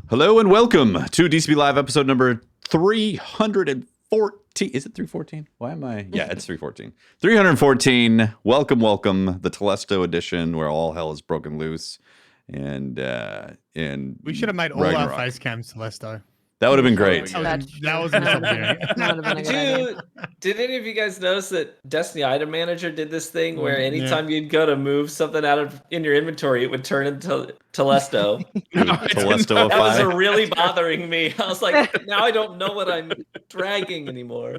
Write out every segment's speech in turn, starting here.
Hello and welcome to DCP Live episode number 314. Is it 314? Why am I? Yeah, it's 314. 314. Welcome, the Telesto edition where all hell is broken loose. And we should have made all Ragnarok. our face cams Telesto. That would have been great. That was something. Did any of you guys notice that Destiny Item Manager did this thing where anytime you'd go to move something in your inventory, it would turn into Telesto? Telesto. That was really bothering me. I was like, now I don't know what I'm dragging anymore.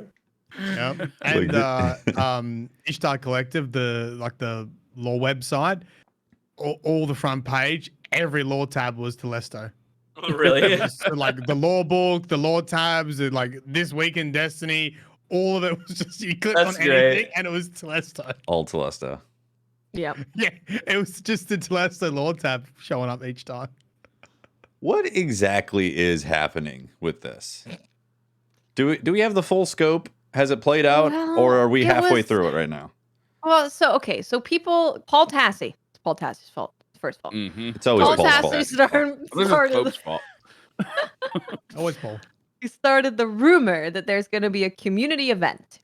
Yep. And Ishtar Collective, the lore website, all the front page, every lore tab was Telesto. Oh, really? So, like the lore book, the lore tabs, and like this week in Destiny, all of it was just you clicked on anything and it was Telesto. All Telesto. Yep. Yeah, it was just the Telesto lore tab showing up each time. What exactly is happening with this? Do we have the full scope? Has it played out, or are we halfway through it right now? Well, so Paul Tassi. It's Paul Tassi's fault. First of all, It's always Paul Paul's Tassi fault. started fault. Always Paul. He started the rumor that there's going to be a community event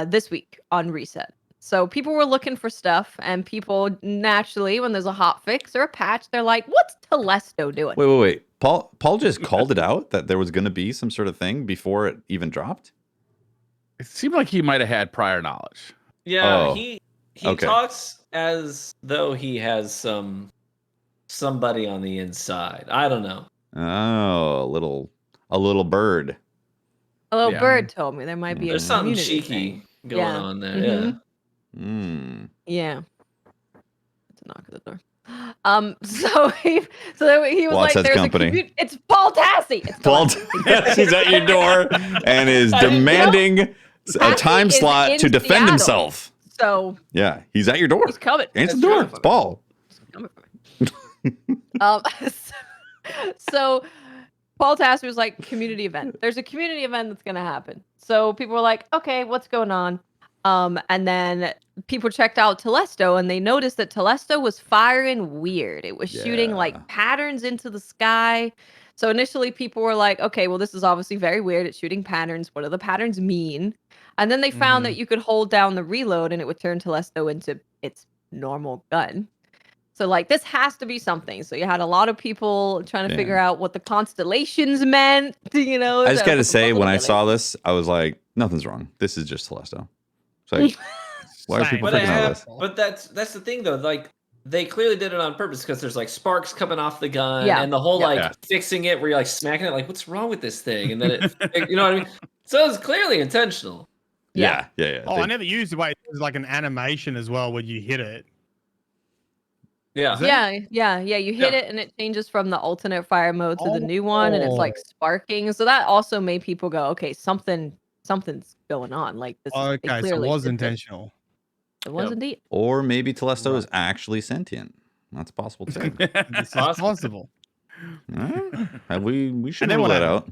this week on Reset. So people were looking for stuff, and people naturally, when there's a hot fix or a patch, they're like, "What's Telesto doing?" Wait. Paul just called it out that there was going to be some sort of thing before it even dropped. It seemed like he might have had prior knowledge. Yeah, he talks as though he has somebody on the inside. I don't know. Oh, a little bird. A little bird told me there might be There's a something community cheeky thing. going on there. Yeah. It's a knock at the door. So he was Watch like, that "There's company. It's Paul Tassi. It's Paul Tassi's at your door and is demanding a time slot to defend Seattle. himself. So yeah, he's at your door. He's coming. Answer the door. It's Paul. So Paul Tassi was like, community event. There's a community event that's gonna happen. So people were like, okay, what's going on? And then people checked out Telesto and they noticed that Telesto was firing weird. It was shooting like patterns into the sky. So initially people were like, okay, well, this is obviously very weird. It's shooting patterns. What do the patterns mean? And then they found that you could hold down the reload and it would turn Telesto into its normal gun. So like this has to be something. So you had a lot of people trying to figure out what the constellations meant. You know, I just got to say, when I saw this, I was like, nothing's wrong. This is just Telesto. It's like, why are people freaking out this? But that's the thing though. Like they clearly did it on purpose because there's like sparks coming off the gun and the whole fixing it where you're like smacking it like, what's wrong with this thing? And then it, you know what I mean? So it's clearly intentional. Yeah. Oh, I never used the way it was like an animation as well when you hit it. Yeah. You hit it and it changes from the alternate fire mode to the new one, and it's like sparking. So that also made people go, okay, something's going on. Like this. Okay, so it was intentional. It was indeed. Or maybe Telesto is actually sentient. That's possible too. It's possible. We should rule that out.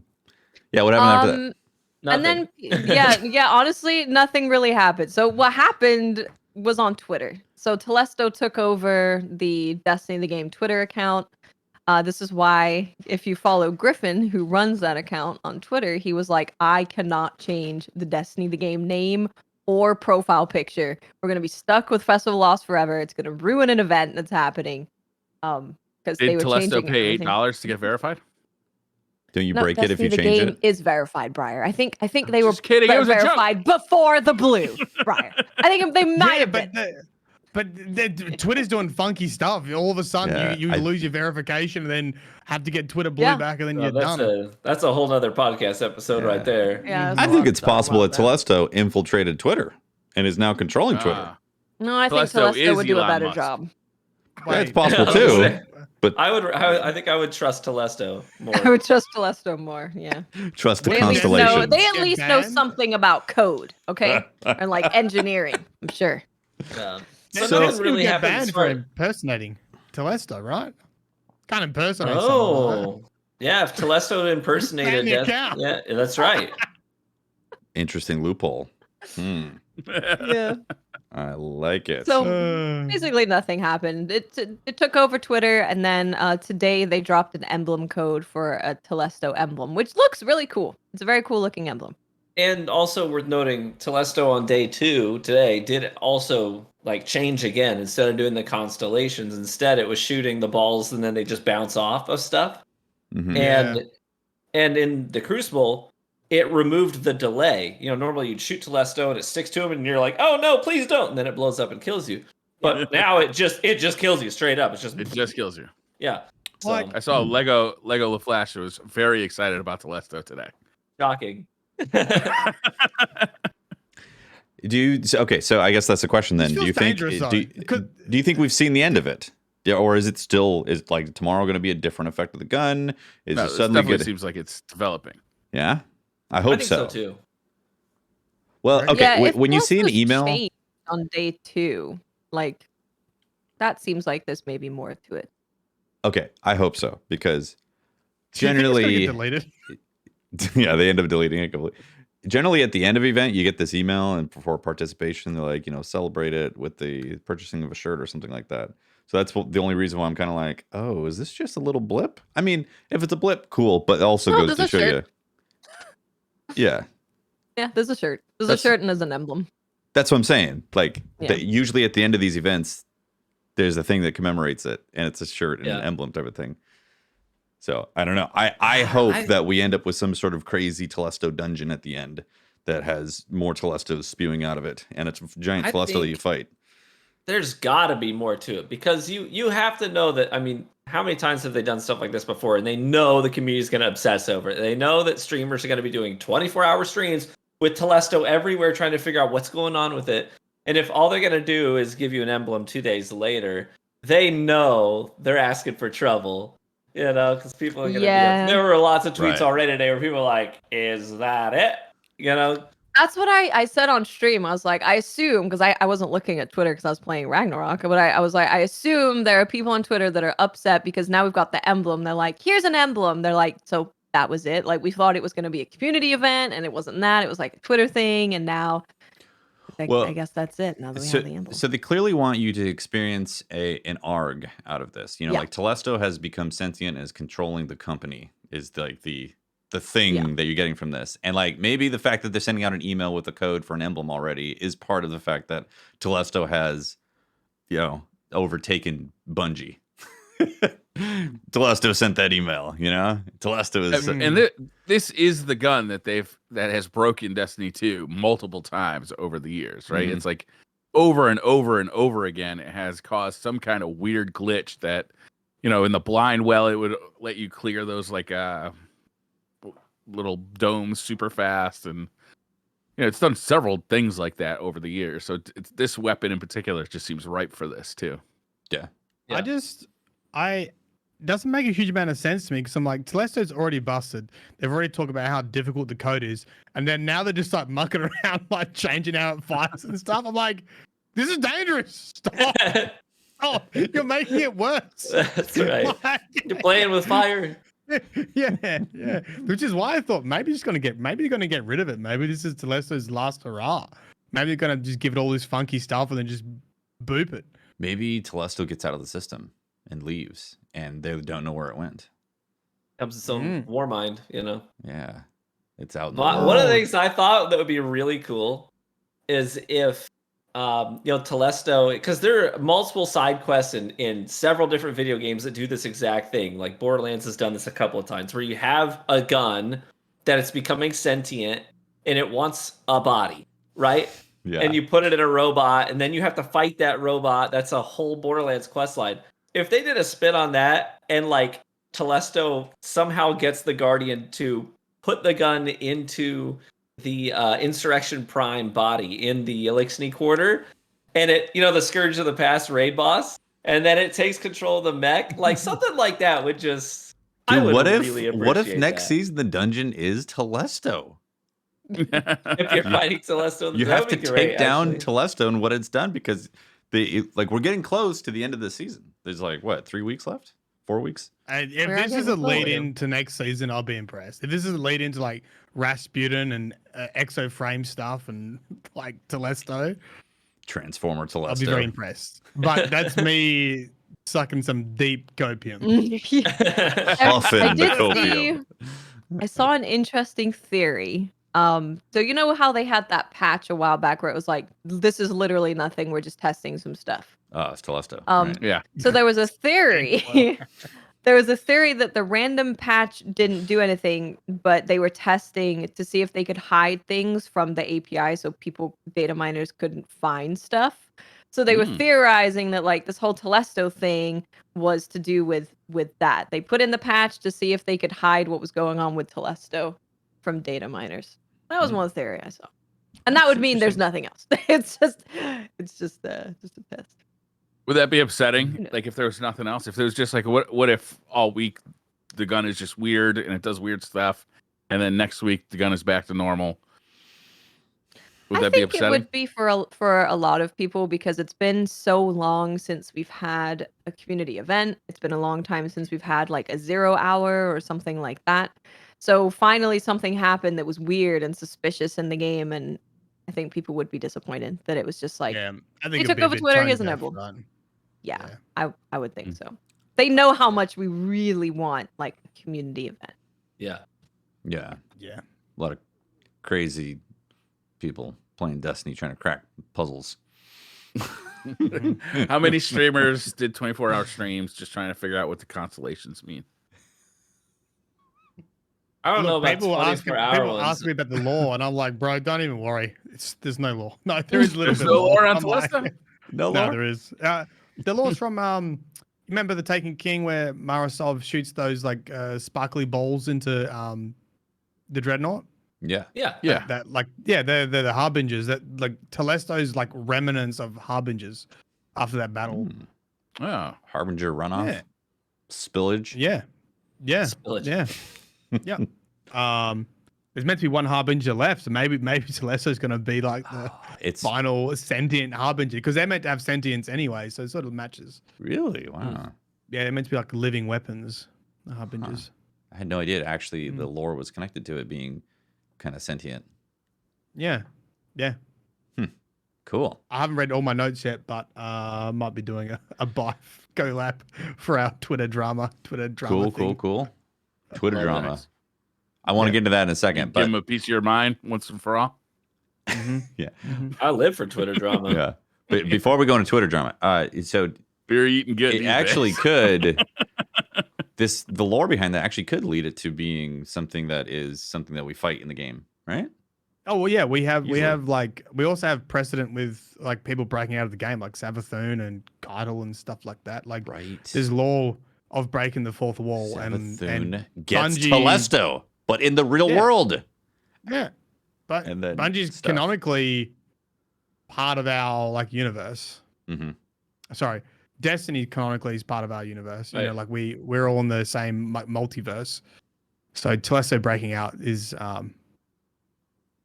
Yeah, what happened after that? Nothing. And then honestly, nothing really happened. So what happened was on Twitter. So Telesto took over the Destiny the Game Twitter account. This is why if you follow Griffin, who runs that account on Twitter, he was like, I cannot change the Destiny the Game name or profile picture. We're going to be stuck with Festival Lost forever. It's going to ruin an event that's happening. Because they were Telesto changing pay everything. $8 to get verified? Don't you break it if you change it? The game is verified, Briar. I think they were kidding. It was verified before the blue, Briar. I think they might have been. But Twitter's doing funky stuff. All of a sudden, you lose your verification and then have to get Twitter blue back, and then you're done. That's a whole nother podcast episode right there. Yeah, I think it's possible that Telesto infiltrated Twitter and is now controlling Twitter. No, I think Telesto would do a better job. Yeah, it's possible too. But I think I would trust Telesto more. I would trust Telesto more. Yeah. Trust the constellation. They at least know something about code, okay, and like engineering. I'm sure. Yeah. So nothing really happened for impersonating Telesto, right? Can't impersonate someone. Yeah, if Telesto impersonated yeah, that's right. Interesting loophole. Yeah. I like it. So basically nothing happened. It took over Twitter, and then today they dropped an emblem code for a Telesto emblem, which looks really cool. It's a very cool looking emblem. And also worth noting, Telesto on day 2 today did also like change again. Instead of doing the constellations, instead it was shooting the balls and then they just bounce off of stuff. Mhm. And in the Crucible, it removed the delay. You know, normally you'd shoot Telesto and it sticks to him, and you're like, "Oh no, please don't!" And then it blows up and kills you. But now it just kills you straight up. It just kills you. Yeah. So, Like- I saw Lego LaFlash was very excited about Telesto today. shocking. Okay, so I guess that's the question then. This Do you feels think dangerous, do you think we've seen the end of it? Yeah, or is like tomorrow going to be a different effect of the gun? Is No, it it suddenly definitely good? seems like it's developing. Yeah, I I hope think so too. Well, Right? okay, Yeah, if when you see an Telesto's email, changed on day 2, like that seems like there's maybe more to it. okay, I hope so because Do you think it's gonna get generally, deleted? yeah, they end up deleting it completely. Generally, at the end of event, you get this email, and for participation, they're like, celebrate it with the purchasing of a shirt or something like that. So that's the only reason why I'm kind of like, oh, is this just a little blip? I mean, if it's a blip, cool, but it also No, goes there's to a show you, shirt. yeah, Yeah, there's a shirt. There's a That's- shirt and there's an emblem. that's what I'm saying. Like, Yeah. usually at the end of these events, there's a thing that commemorates it, and it's a shirt and an Yeah. emblem type of thing. So I don't know. I hope that we end up with some sort of crazy Telesto dungeon at the end that has more Telestos spewing out of it, and it's a giant I Telesto that think- you fight. There's got to be more to it because you have to know that. I mean, how many times have they done stuff like this before? And they know the community is going to obsess over it. They know that streamers are going to be doing 24-hour streams with Telesto everywhere, trying to figure out what's going on with it. And if all they're going to do is give you an emblem 2 days later, they know they're asking for trouble. Because people are going to Yeah. be. There were lots of tweets Right. already today where people were like, "Is that it?" That's what I said on stream. I was like, I assume, because I wasn't looking at Twitter because I was playing Ragnarok, but I was like, I assume there are people on Twitter that are upset because now we've got the emblem. They're like, here's an emblem. They're like, so that was it. Like, we thought it was going to be a community event, and it wasn't that. It was like a Twitter thing, and now like, Well, I guess that's it. Now that we have the emblem. So they clearly want you to experience an ARG out of this. Yeah. Like Telesto has become sentient and is controlling the company is like the thing that you're getting from this. And like maybe the fact that they're sending out an email with a code for an emblem already is part of the fact that Telesto has, overtaken Bungie. Telesto sent that email, Telesto is And this is the gun that has broken Destiny 2 multiple times over the years, right? Mhm. It's like over and over and over again, it has caused some kind of weird glitch that, in the blind well, it would let you clear those like little domes super fast, and it's done several things like that over the years. So this weapon in particular just seems ripe for this too. yeah. I doesn't make a huge amount of sense to me because I'm like, Telesto's already busted. They've already talked about how difficult the code is, and then now they're just like mucking around, like changing how it fights and stuff. I'm like, this is dangerous. Stop. Oh, you're making it worse. That's right. Like- You're playing with fire. yeah. Which is why I thought maybe they're gonna get rid of it. Maybe this is Telesto's last hurrah. Maybe they're gonna just give it all this funky stuff and then just boop it. Maybe Telesto gets out of the system and leaves, and they don't know where it went. Comes its own war mind, Yeah, it's out. In the One of world. the things I thought that would be really cool is if, Telesto, because there are multiple side quests in several different video games that do this exact thing. Like Borderlands has done this a couple of times, where you have a gun that it's becoming sentient and it wants a body, right? Yeah. And you put it in a robot, and then you have to fight that robot. That's a whole Borderlands quest line. If they did a spin on that, and like Telesto somehow gets the Guardian to put the gun into the Insurrection Prime body in the Elixir Quarter, and it, the Scourge of the Past raid boss, and then it takes control of the mech, like something like that would just. I Dude, would what if really next that. season the dungeon is Telesto? If you're fighting Telesto, You that have would to be great, take down actually. Telesto and what it's done because we're getting close to the end of the season. There's 3 weeks left? 4 weeks? And if We're this is a getting lead close. into next season, I'll be impressed. If this is a lead into like Rasputin and Exo Frame stuff and like Telesto, Transformer Telesto. I'll be very impressed. But that's me sucking some deep copium. Huffing the copium. I saw an interesting theory. So you know how they had that patch a while back where it was like, this is literally nothing. We're just testing some stuff. Oh, it's Telesto. Right. Yeah. So there was a theory. There was a theory that the random patch didn't do anything, but they were testing to see if they could hide things from the API so data miners couldn't find stuff. So they were theorizing that like this whole Telesto thing was to do with that. They put in the patch to see if they could hide what was going on with Telesto from data miners. That was one theory I saw. And that would mean there's nothing else. It's just a test. Would that be upsetting? Like if there was nothing else? If there was just like, what if all week the gun is just weird and it does weird stuff, and then next week the gun is back to normal? Would that be upsetting? I think it would be for a lot of people because it's been so long since we've had a community event. It's been a long time since we've had like a 0 hour or something like that. So finally something happened that was weird and suspicious in the game, and I think people would be disappointed that it was just like, I think he it'd took be a over bit Twitter, tone here's an deaf, Neville. right? Yeah, I would think so. They know how much we really want like a community event. Yeah. Yeah. Yeah. A lot of crazy people playing Destiny trying to crack puzzles. How many streamers did 24-hour streams just trying to figure out what the constellations mean? I don't know about people ask 24-hour ones. me about the law, and I'm like, bro, don't even worry. There's no law. No, there is a little There's bit no of law. lore on I'm like, Telesto? No, no, there is. The law's from remember the Taken King where Marasov shoots those like sparkly balls into the dreadnought? Yeah. Yeah. They're the harbingers. That like Telesto's like remnants of harbingers after that battle. Oh. Harbinger runoff. Yeah. Spillage. Yeah. Spillage. Yeah. There's meant to be one harbinger left, so maybe Telesto's going to be like the final sentient harbinger because they're meant to have sentience anyway, so it sort of matches. Really? Wow. Yeah, they're meant to be like living weapons, the harbingers. I had no idea. Actually, the lore was connected to it being kind of sentient. Yeah. Cool. I haven't read all my notes yet, but I might be doing a buy collab for our Twitter drama thing. Cool. Twitter drama. Nice. I want to get into that in a second. Give him a piece of your mind once and for all. Yeah. I live for Twitter drama. Yeah. But before we go into Twitter drama, so beer eating good. it actually could. The lore behind that actually could lead it to being something that we fight in the game, right? Oh well, yeah, we also have precedent with like people breaking out of the game, like Savathun and Idle and stuff like that. Like, there's law of breaking the fourth wall, Savathun and gets Bungie, Telesto, but in the real world. Yeah, but and then Bungie's canonically part of our like universe. Sorry, Destiny canonically is part of our universe. You know, like we're all in the same multiverse. So Telesto breaking out is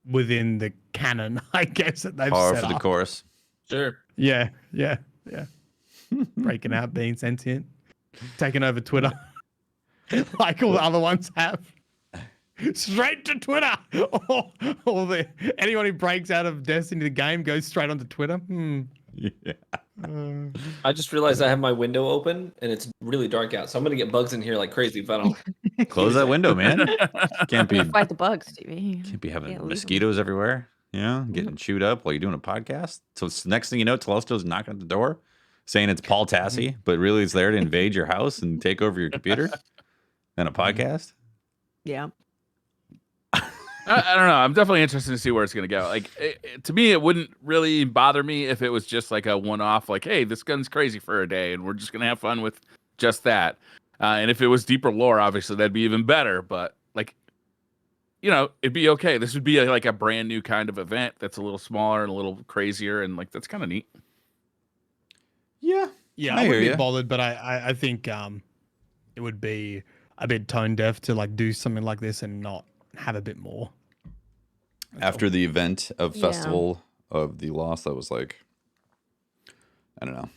within the canon, I guess, that they've Par set for the up. course. Sure. Yeah. Breaking out, being sentient, taking over Twitter, like all the other ones have. Straight to Twitter. Anyone who breaks out of Destiny, the game, goes straight onto Twitter. Yeah. I just realized I have my window open and it's really dark out, so I'm gonna get bugs in here like crazy if I don't Close that window, man. Can't be Fight the bugs, Stevie. Can't be having mosquitoes everywhere. You know, getting chewed up while you're doing a podcast. So it's next thing you know, Telesto's knocking at the door, saying it's Paul Tassi, but really it's there to invade your house and take over your computer and a podcast. Yeah. I don't know. I'm definitely interested to see where it's going to go. Like, to me, it wouldn't really bother me if it was just like a one-off, like, hey, this gun's crazy for a day, and we're just going to have fun with just that. And if it was deeper lore, obviously, that'd be even better. But, like, you know, it'd be okay. This would be like a brand new kind of event that's a little smaller and a little crazier, and, like, that's kind of neat. Yeah, I hear wouldn't you. be bothered, but I think it would be a bit tone deaf to like do something like this and not have a bit more. After the event of Festival of the Lost, that was like, I don't know.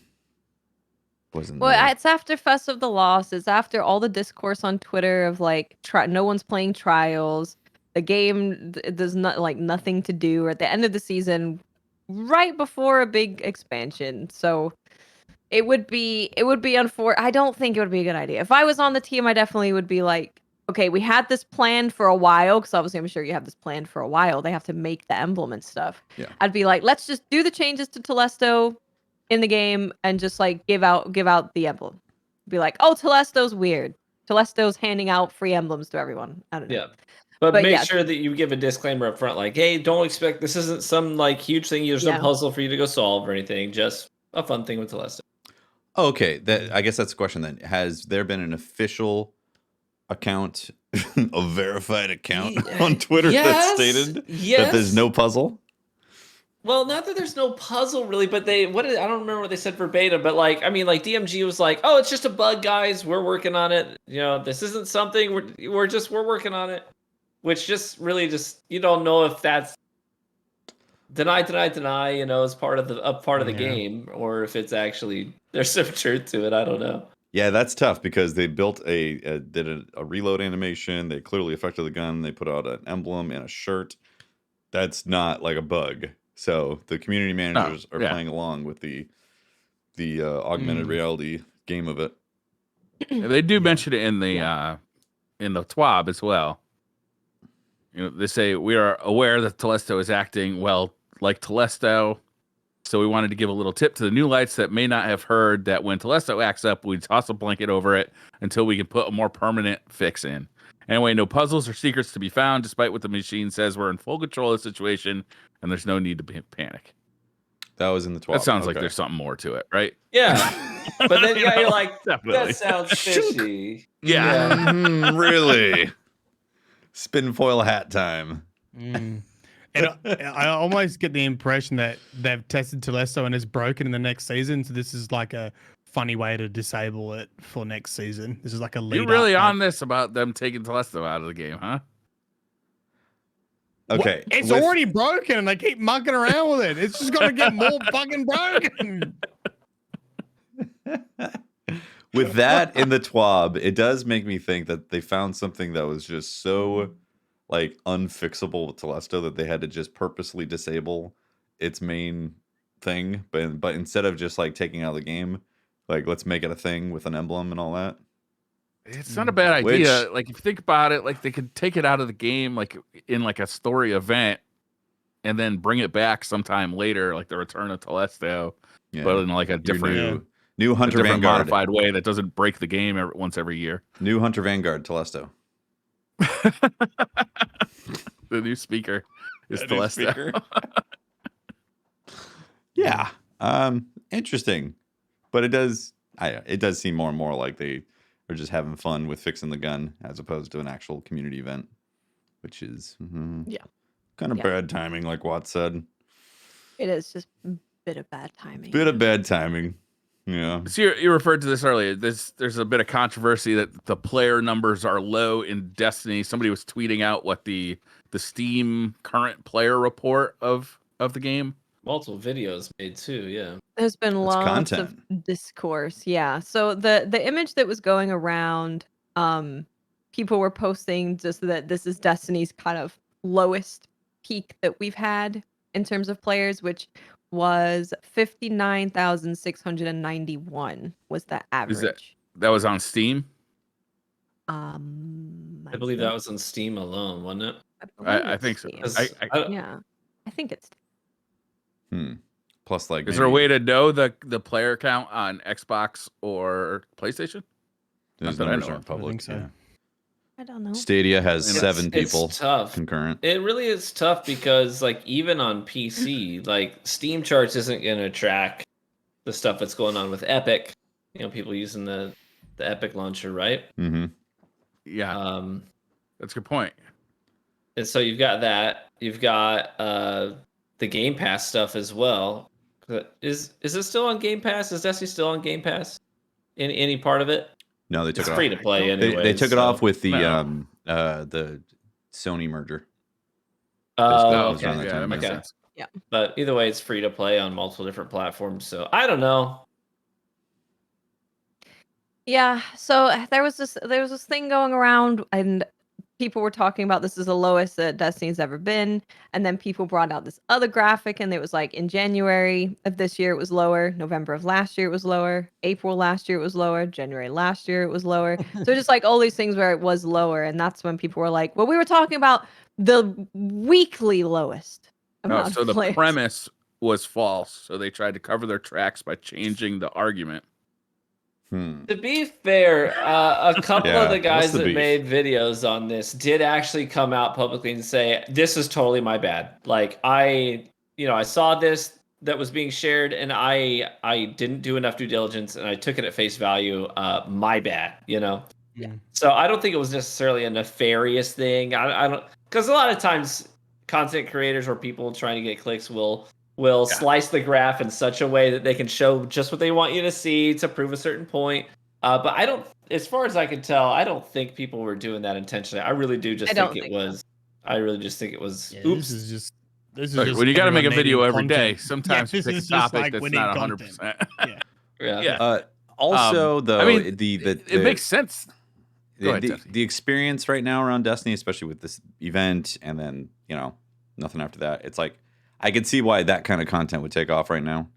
It's after Festival of the Lost. It's after all the discourse on Twitter of like, no one's playing Trials. The game there's not like nothing to do. Or at the end of the season, right before a big expansion, so it would be I don't think it would be a good idea. If I was on the team, I definitely would be like, okay, we had this planned for a while, because obviously I'm sure you have this planned for a while. They have to make the emblem and stuff. Yeah. I'd be like, let's just do the changes to Telesto in the game and just like give out the emblem. Be like, oh, Telesto's weird. Telesto's handing out free emblems to everyone. I don't know. Yeah. But make yeah. sure that you give a disclaimer up front, like, hey, don't expect this isn't some like huge thing. There's no puzzle for you to go solve or anything. Just a fun thing with Telesto. Okay, I guess that's the question then. Has there been an official account, a verified account on Twitter that stated that there's no puzzle? Well, not that there's no puzzle really, but I don't remember what they said verbatim, but like DMG was like, "Oh, it's just a bug, guys. We're working on it. This isn't something we're working on it." Which just really you don't know if that's deny, as part of the game, or if it's actually there's some truth to it. I don't know. Yeah, that's tough because they built did a reload animation. They clearly affected the gun. They put out an emblem and a shirt. That's not like a bug. So the community managers are playing along with the augmented reality game of it. They do mention it in the TWAB as well. They say we are aware that Telesto is acting well like Telesto, so we wanted to give a little tip to the new lights that may not have heard that when Telesto acts up, we toss a blanket over it until we can put a more permanent fix in. Anyway, no puzzles or secrets to be found, despite what the machine says. We're in full control of the situation, and there's no need to panic. That was in the 12. That sounds like there's something more to it, right? Yeah. But then you're like, definitely. That sounds fishy. Yeah. Really? Spin foil hat time. And I almost get the impression that they've tested Telesto and it's broken in the next season. So this is like a funny way to disable it for next season. This is like a lead. You're really on this about them taking Telesto out of the game, huh? Okay. What? It's already broken and they keep mucking around with it. It's just going to get more fucking broken. With that in the TWAB, it does make me think that they found something that was just so like unfixable with Telesto that they had to just purposely disable its main thing. But instead of just like taking out of the game, like let's make it a thing with an emblem and all that. It's not a bad idea. Like if you think about it, like they could take it out of the game, like in like a story event, and then bring it back sometime later, like the Return of Telesto, but in like a different new Hunter Vanguard modified way that doesn't break the game once every year. New Hunter Vanguard Telesto. The new speaker is Telesto. Yeah, interesting, but it does seem more and more like they are just having fun with fixing the gun as opposed to an actual community event, which is kind of bad timing, like Watt said. It is just a bit of bad timing. Yeah. So you referred to this earlier. There's a bit of controversy that the player numbers are low in Destiny. Somebody was tweeting out what the Steam current player report of the game. Multiple videos made too, yeah. There's been lots of discourse, yeah. So the image that was going around, people were posting just that this is Destiny's kind of lowest peak that we've had in terms of players, which was 59,691 was the average. That was on Steam? I believe that was on Steam alone, wasn't it? I think so. I think it's. Plus, like, is there a way to know the player count on Xbox or PlayStation? Those numbers aren't public. I think so. I don't know. Stadia has 7 people tough. concurrent. It really is tough because, like, even on PC, like, Steam charts isn't going to track the stuff that's going on with Epic. People using the Epic launcher, right? Mm-hmm. Yeah. That's a good point. And so you've got that. You've got the Game Pass stuff as well. Is it still on Game Pass? Is Destiny still on Game Pass? Any part of it? No, they took it off. Free to play anyway. They took it off with the Sony merger. Okay. Yeah, that makes sense. Yeah. But either way, it's free to play on multiple different platforms. So I don't know. Yeah. So there was this thing going around, and people were talking about this is the lowest that Destiny's ever been. And then people brought out this other graphic, and it was like in January of this year it was lower, November of last year it was lower, April last year it was lower, January last year it was lower. So just like all these things where it was lower, and that's when people were like, well, we were talking about the weekly lowest amount so of the players. premise was false. So they tried to cover their tracks by changing the argument. To be fair, a couple of the guys the that beef? made videos on this did actually come out publicly and say, this is totally my bad. Like I saw this that was being shared and I didn't do enough due diligence and I took it at face value. My bad, Yeah. So I don't think it was necessarily a nefarious thing. I don't, because a lot of times content creators or people trying to get clicks will slice the graph in such a way that they can show just what they want you to see to prove a certain point. But I don't, as far as I can tell, I don't think people were doing that intentionally. I really do just think it was. I really just think it was. Yeah, Oops. This is just When you got to make a everyone video needing every day, content. sometimes you this pick a is just topic like that's we need not content. 100%. Yeah. Also, though, I mean, the it makes sense. Go ahead, Jesse. the experience right now around Destiny, especially with this event, and then nothing after that. It's like I could see why that kind of content would take off right now,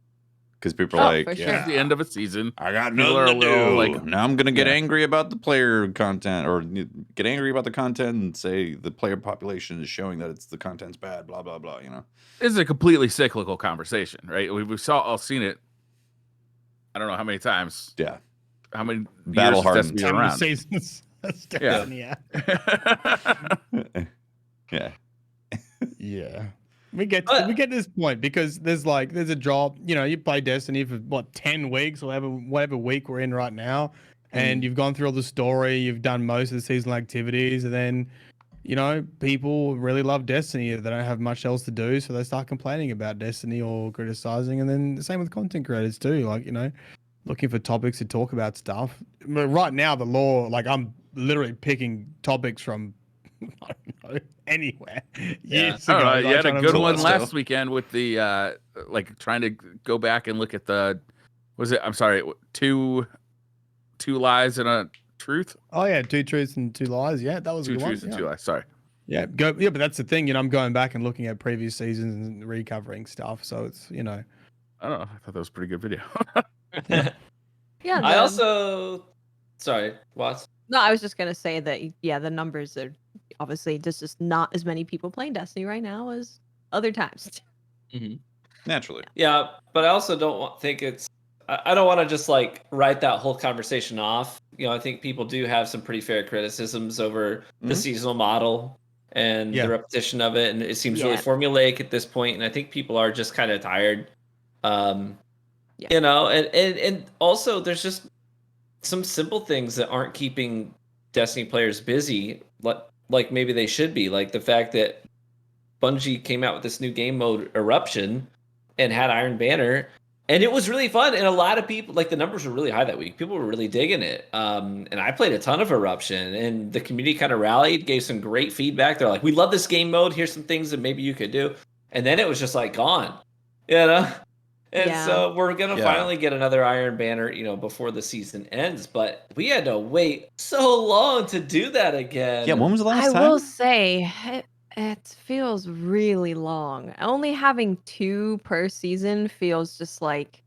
because people are like, for sure. It's the end of a season. I got People are nothing to a little, do. like- Now I'm gonna get Yeah. angry about the player content, or get angry about the content and say the player population is showing that the content's bad. Blah blah blah. This is a completely cyclical conversation, right? We've all seen it. I don't know how many times. Yeah. How many Battle years hardened. has Destiny How many around? seasons? Yeah. Yeah. Yeah. We get to this point because there's a job, you play Destiny for 10 weeks or whatever week we're in right now, and you've gone through all the story, you've done most of the seasonal activities, and then people really love Destiny. They don't have much else to do, so they start complaining about Destiny or criticizing, and then the same with content creators too, looking for topics to talk about stuff. But right now the lore, I'm literally picking topics from I don't know, anywhere. Years ago. You had a good one Telesto. last weekend with the trying to go back and look at the two lies and a truth. Oh yeah, 2 truths and 2 lies. Yeah, that was a Two good one. truths and Yeah. 2 lies. Sorry. Yeah, but that's the thing. I'm going back and looking at previous seasons and recovering stuff. So it's I don't know. I thought that was a pretty good video. Yeah. I also, sorry, Watts. No, I was just gonna say that the numbers are obviously just not as many people playing Destiny right now as other times. Naturally. Yeah, but I also think it's. I don't want to just write that whole conversation off. I think people do have some pretty fair criticisms over the seasonal model and the repetition of it, and it seems really formulaic at this point. And I think people are just kind of tired. And also there's just some simple things that aren't keeping Destiny players busy, like maybe they should be, like the fact that Bungie came out with this new game mode, Eruption, and had Iron Banner, and it was really fun. And a lot of people, the numbers were really high that week. People were really digging it. And I played a ton of Eruption, and the community kind of rallied, gave some great feedback. They're like, we love this game mode. Here's some things that maybe you could do. And then it was just gone, And so we're going to finally get another Iron Banner, before the season ends. But we had to wait so long to do that again. Yeah, when was the last time? I will say it feels really long. Only having 2 per season feels just like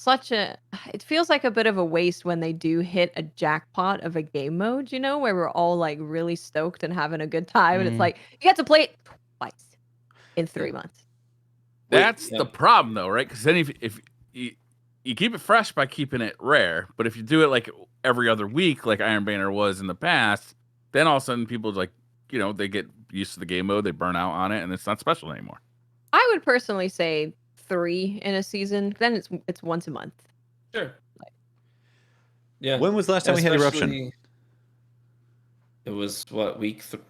it feels like a bit of a waste when they do hit a jackpot of a game mode, where we're all really stoked and having a good time. And it's like, you get to play it twice in 3 months. That's the problem, though, right? Because then if you keep it fresh by keeping it rare, but if you do it every other week, like Iron Banner was in the past, then all of a sudden people they get used to the game mode, they burn out on it, and it's not special anymore. I would personally say 3 in a season. Then it's once a month. Sure. Yeah. When was the last time we had Eruption? It was week 3?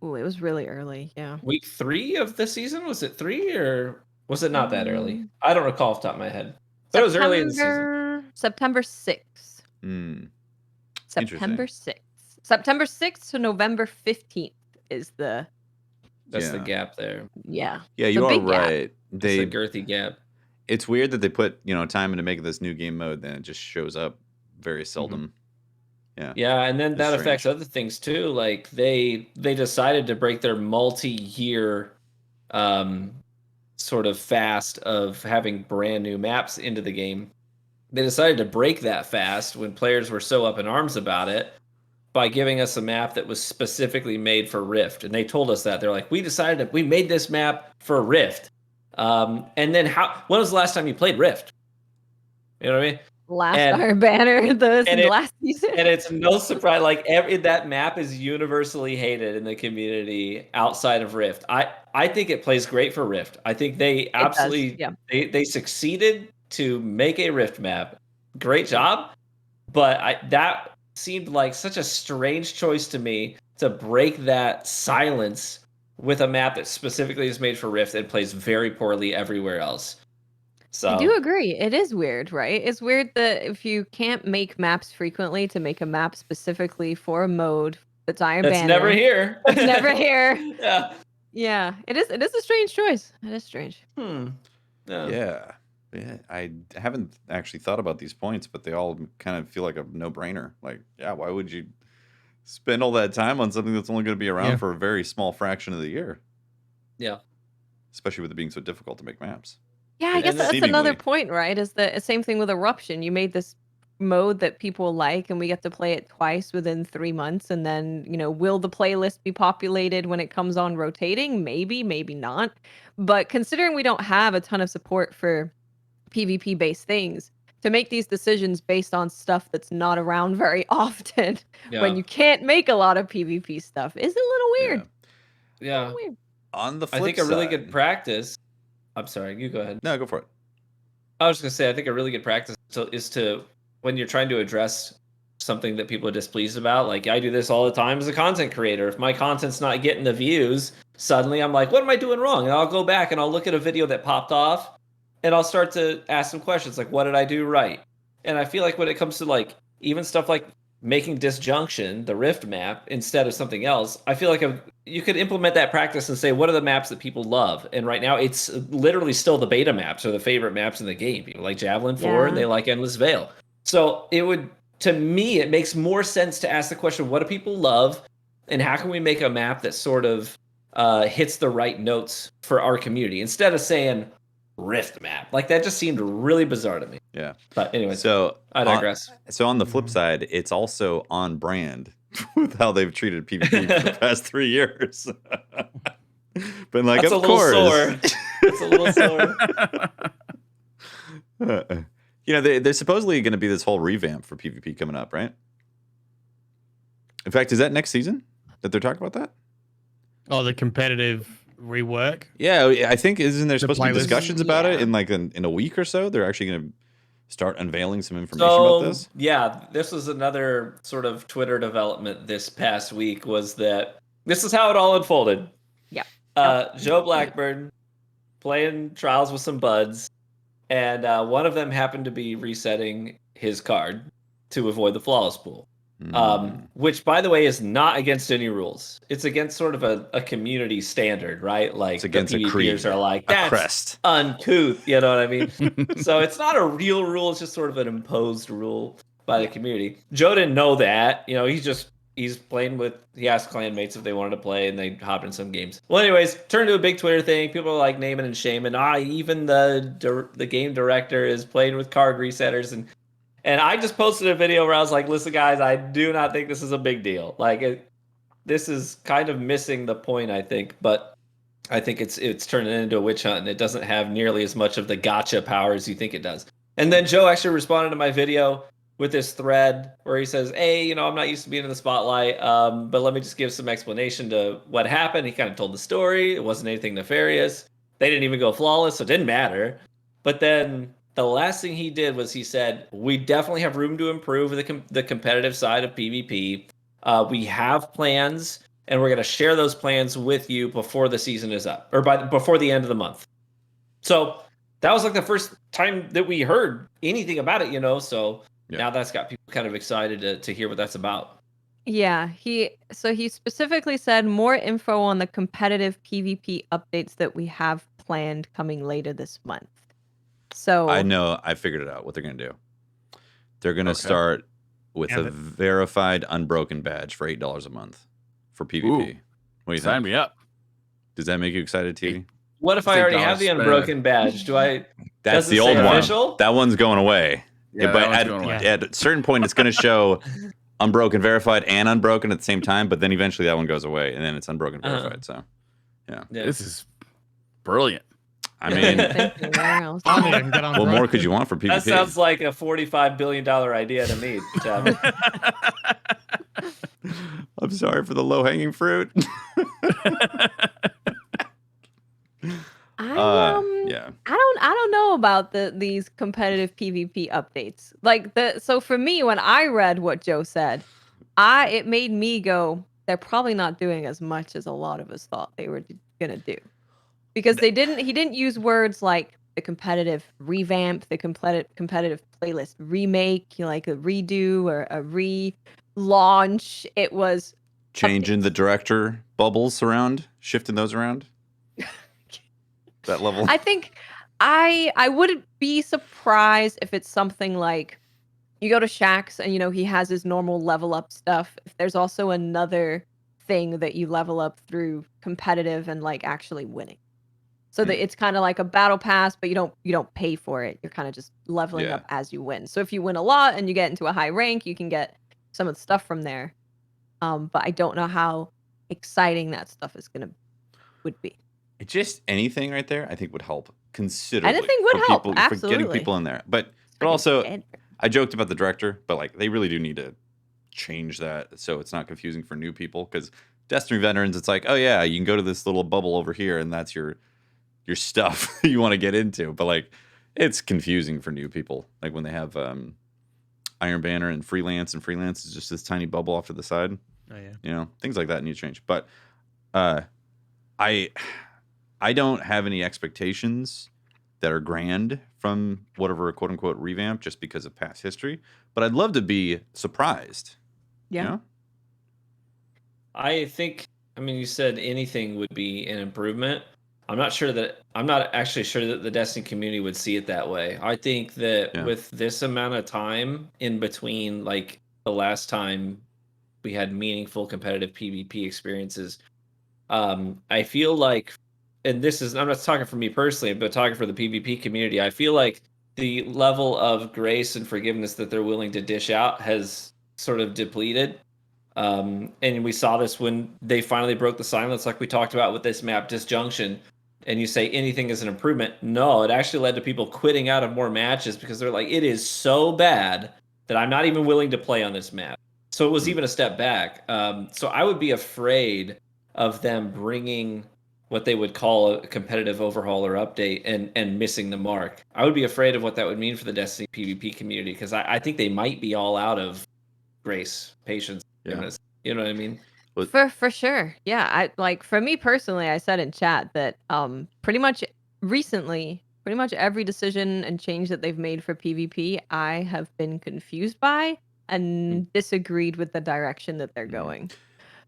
Oh, it was really early. Yeah. Week 3 of the season? Was it 3 or was it not that early? I don't recall off the top of my head. But it was early in the season. September 6th. September 6th. September 6th to November 15th is the. That's the gap there. Yeah. Yeah, you are right. It's a girthy gap. It's weird that they put time into making this new game mode, then it just shows up very seldom. Yeah, and then It's that strange. affects other things too. Like they decided to break their multi-year sort of fast of having brand new maps into the game. They decided to break that fast when players were so up in arms about it by giving us a map that was specifically made for Rift. And they told us that. They're like, we made this map for Rift. And then when was the last time you played Rift? You know what I mean? Last Iron Banner, the last season. And it's no surprise, like that map is universally hated in the community outside of Rift. I think it plays great for Rift. I think they absolutely they succeeded to make a Rift map. Great job. But that seemed like such a strange choice to me to break that silence with a map that specifically is made for Rift and plays very poorly everywhere else. So I do agree. It is weird, right? It's weird that if you can't make maps frequently to make a map specifically for a mode that's Iron Banner. That's never here. It's never here. Yeah. Yeah. It is a strange choice. It is strange. Yeah. I haven't actually thought about these points, but they all kind of feel like a no-brainer. Like, yeah, why would you spend all that time on something that's only going to be around for a very small fraction of the year? Yeah. Especially with it being so difficult to make maps. Yeah, I guess that's another point, right? Is the same thing with Eruption. You made this mode that people like, and we get to play it twice within 3 months. And then, will the playlist be populated when it comes on rotating? Maybe, maybe not. But considering we don't have a ton of support for PvP-based things, to make these decisions based on stuff that's not around very often, when you can't make a lot of PvP stuff, is a little weird. Yeah. Weird. On the flip I think side, a really good practice. I'm sorry, you go ahead. No, go for it. I was just gonna say, I think a really good practice is to, when you're trying to address something that people are displeased about, like I do this all the time as a content creator. If my content's not getting the views, suddenly I'm like, what am I doing wrong? And I'll go back and I'll look at a video that popped off and I'll start to ask some questions like, what did I do right? And I feel like when it comes to like even stuff like making Disjunction, the Rift map, instead of something else, I feel like you could implement that practice and say, what are the maps that people love? And right now, it's literally still the beta maps or the favorite maps in the game. People like Javelin 4, and they like Endless Veil. So to me, it makes more sense to ask the question, what do people love? And how can we make a map that sort of hits the right notes for our community? Instead of saying, Rift map. Like that just seemed really bizarre to me. Yeah. But anyway, so I digress. So on the flip side, it's also on brand with how they've treated PvP for the past 3 years. But like, that's of course, it's a little sore. There's supposedly going to be this whole revamp for PvP coming up, right? In fact, is that next season that they're talking about that? Oh, the competitive rework. Yeah, I think isn't there supposed to be discussions about it in like in a week or so? They're actually going to start unveiling some information about this. Yeah, this was another sort of Twitter development this past week. Was that this is how it all unfolded? Yeah. Joe Blackburn playing Trials with some buds, and one of them happened to be resetting his card to avoid the flawless pool. Which, by the way, is not against any rules. It's against sort of a community standard, right? Like it's against the a creed, are like, that's crest. Uncouth, you know what I mean? So it's not a real rule. It's just sort of an imposed rule by the community. Joe didn't know that. He's playing with, he asked clanmates if they wanted to play, and they hopped in some games. Well, anyways, turned to a big Twitter thing. People are like naming and shaming. Even the game director is playing with card resetters, and I just posted a video where I was like, listen, guys, I do not think this is a big deal. Like, this is kind of missing the point, I think. But I think it's turning into a witch hunt, and it doesn't have nearly as much of the gotcha power as you think it does. And then Joe actually responded to my video with this thread where he says, hey, I'm not used to being in the spotlight, but let me just give some explanation to what happened. He kind of told the story. It wasn't anything nefarious. They didn't even go flawless, so it didn't matter. But then the last thing he did was he said, we definitely have room to improve the competitive side of PvP. We have plans, and we're going to share those plans with you before the season is up, or before the end of the month. So that was like the first time that we heard anything about it, so now that's got people kind of excited to hear what that's about. Yeah, he specifically said more info on the competitive PvP updates that we have planned coming later this month. So I know, I figured it out what they're going to do. They're going to start with And a verified unbroken badge for $8 a month for PvP. Ooh, What do you sign think? me up. Does that make you excited, TV? What if I $8 already have the spent. unbroken badge? Do I? That's Does it the say old one. official? That one's going away. Yeah, but that one's going away. at a certain point, it's going to show unbroken verified and unbroken at the same time. But then eventually that one goes away, and then it's unbroken verified. So, yeah. This is brilliant. I mean, I don't even get on what more broken. could you want for PvP? That sounds like a $45 billion idea to me, Chad. I'm sorry for the low-hanging fruit. Yeah. I don't know about these competitive PvP updates. Like so for me, when I read what Joe said, it made me go, they're probably not doing as much as a lot of us thought they were gonna do. Because he didn't use words like the competitive revamp, the competitive playlist remake, like a redo or a relaunch. It was Changing updates. the director bubbles around, shifting those around. That level. I think I wouldn't be surprised if it's something like you go to Shaxx and he has his normal level up stuff. If there's also another thing that you level up through competitive and like actually winning. So that it's kind of like a battle pass, but you don't pay for it. You're kind of just leveling up as you win. So if you win a lot and you get into a high rank, you can get some of the stuff from there. But I don't know how exciting that stuff would be. Just anything right there, I think would help considerably. Anything would help, for absolutely. getting people in there. But also, I joked about the director, but like they really do need to change that so it's not confusing for new people. Because Destiny veterans, it's like, oh yeah, you can go to this little bubble over here, and that's your stuff you want to get into. But like, it's confusing for new people. Like when they have Iron Banner and freelance is just this tiny bubble off to the side. Oh yeah. Things like that need to change. But I don't have any expectations that are grand from whatever quote unquote revamp just because of past history. But I'd love to be surprised. Yeah. I think, you said anything would be an improvement. I'm not actually sure that the Destiny community would see it that way. I think that with this amount of time in between, like the last time we had meaningful competitive PvP experiences, I feel like, and I'm not talking for me personally, but talking for the PvP community, I feel like the level of grace and forgiveness that they're willing to dish out has sort of depleted. And we saw this when they finally broke the silence, like we talked about with this map Disjunction. And you say anything is an improvement. No, it actually led to people quitting out of more matches because they're like, it is so bad that I'm not even willing to play on this map. So it was even a step back. So I would be afraid of them bringing what they would call a competitive overhaul or update and missing the mark. I would be afraid of what that would mean for the Destiny PvP community because I think they might be all out of grace, patience, forgiveness. You know what I mean? For sure. Yeah. For me personally, I said in chat that pretty much every decision and change that they've made for PvP, I have been confused by and disagreed with the direction that they're going.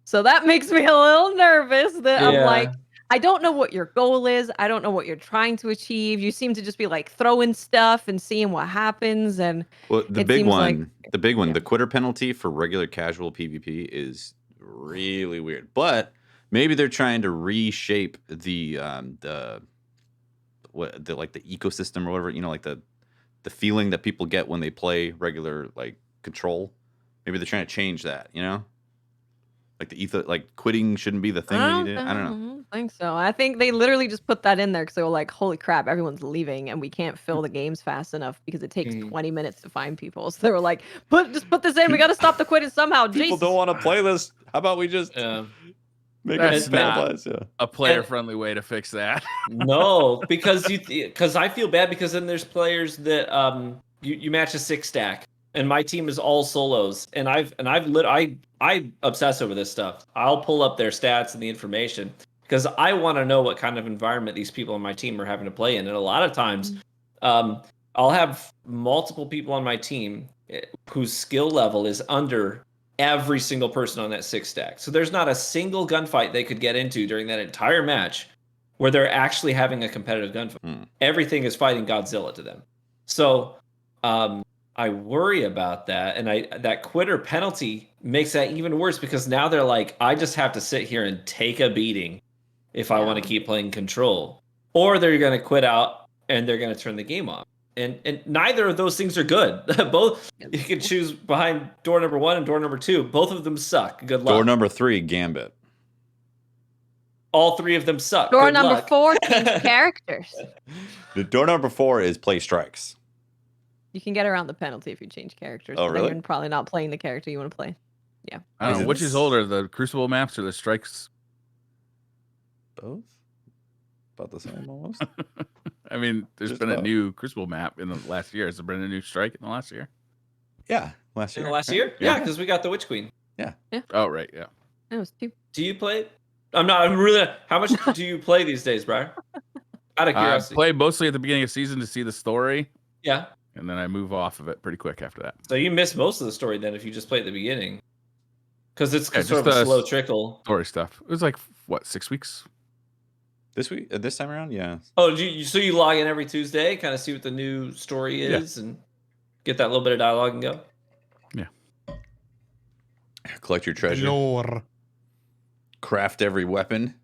So that makes me a little nervous that I'm like, I don't know what your goal is. I don't know what you're trying to achieve. You seem to just be like throwing stuff and seeing what happens. And the big one, the quitter penalty for regular casual PvP is really weird. But maybe they're trying to reshape the ecosystem or whatever, like the feeling that people get when they play regular like Control. Maybe they're trying to change that, like the like quitting shouldn't be the thing that you did. I don't know. I don't think so. I think they literally just put that in there because they were like, holy crap, everyone's leaving and we can't fill the games fast enough because it takes 20 minutes to find people. So they were like, just put this in. We got to stop the quitting somehow. People don't want to play this. How about we just make it not a player-friendly way to fix that. No, because I feel bad because then there's players that you match a 6-stack. And my team is all solos, and I obsess over this stuff. I'll pull up their stats and the information because I want to know what kind of environment these people on my team are having to play in. And a lot of times, I'll have multiple people on my team whose skill level is under every single person on that 6-stack. So there's not a single gunfight they could get into during that entire match where they're actually having a competitive gunfight. Everything is fighting Godzilla to them. So I worry about that, and that quitter penalty makes that even worse because now they're like, I just have to sit here and take a beating if I want to keep playing Control, or they're going to quit out and they're going to turn the game off. And neither of those things are good. Both you can choose behind door number 1 and door number 2. Both of them suck. Good luck. Door number 3, Gambit. All 3 of them suck. Door Good number luck. 4, change characters. The door number 4 is play strikes. You can get around the penalty if you change characters. Oh, but then really? You're probably not playing the character you want to play. Yeah. I don't know which is older, the Crucible maps or the strikes. Both? About the same almost. I mean, there's Just been a about. new Crucible map in the last year. Has there been a new strike in the last year? Yeah, last In year. the last right? year? Yeah, because we got the Witch Queen. Oh, right, yeah. It was 2. Do you play it? I'm really. How much do you play these days, Brian? Out of I curiosity. play mostly at the beginning of season to see the story, Yeah. and then I move off of it pretty quick after that. So you miss most of the story then if you just play at the beginning. Because it's Yeah, sort of just, a slow trickle. Story stuff. It was like, what, 6 weeks? This time around, yeah. Oh, so you log in every Tuesday, kind of see what the new story is, and get that little bit of dialogue and go? Collect your treasure. Lore. Craft every weapon.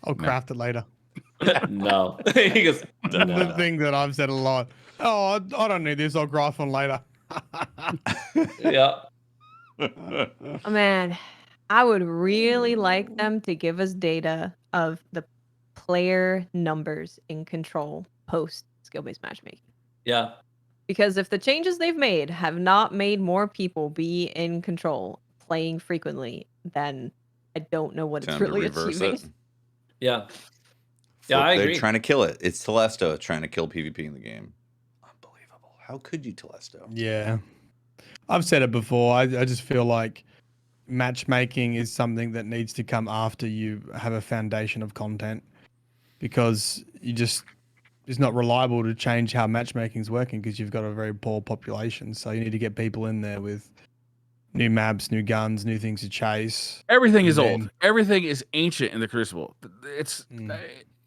I'll craft it later. No. He goes, The thing that I've said a lot. Oh, I don't need this. I'll craft one later. yeah. Oh, man, I would really like them to give us data of the player numbers in Control post skill-based matchmaking. Yeah. Because if the changes they've made have not made more people be in Control playing frequently, then I don't know what it's Time to really reverse achieving. it. Yeah. Yeah, I They're agree. trying to kill it. It's Telesto trying to kill PvP in the game. Unbelievable. How could you, Telesto? Yeah. I've said it before. I just feel like matchmaking is something that needs to come after you have a foundation of content, because it's not reliable to change how matchmaking is working because you've got a very poor population. So you need to get people in there with new maps, new guns, new things to chase. Everything is And old. then- Everything is ancient in the Crucible. It's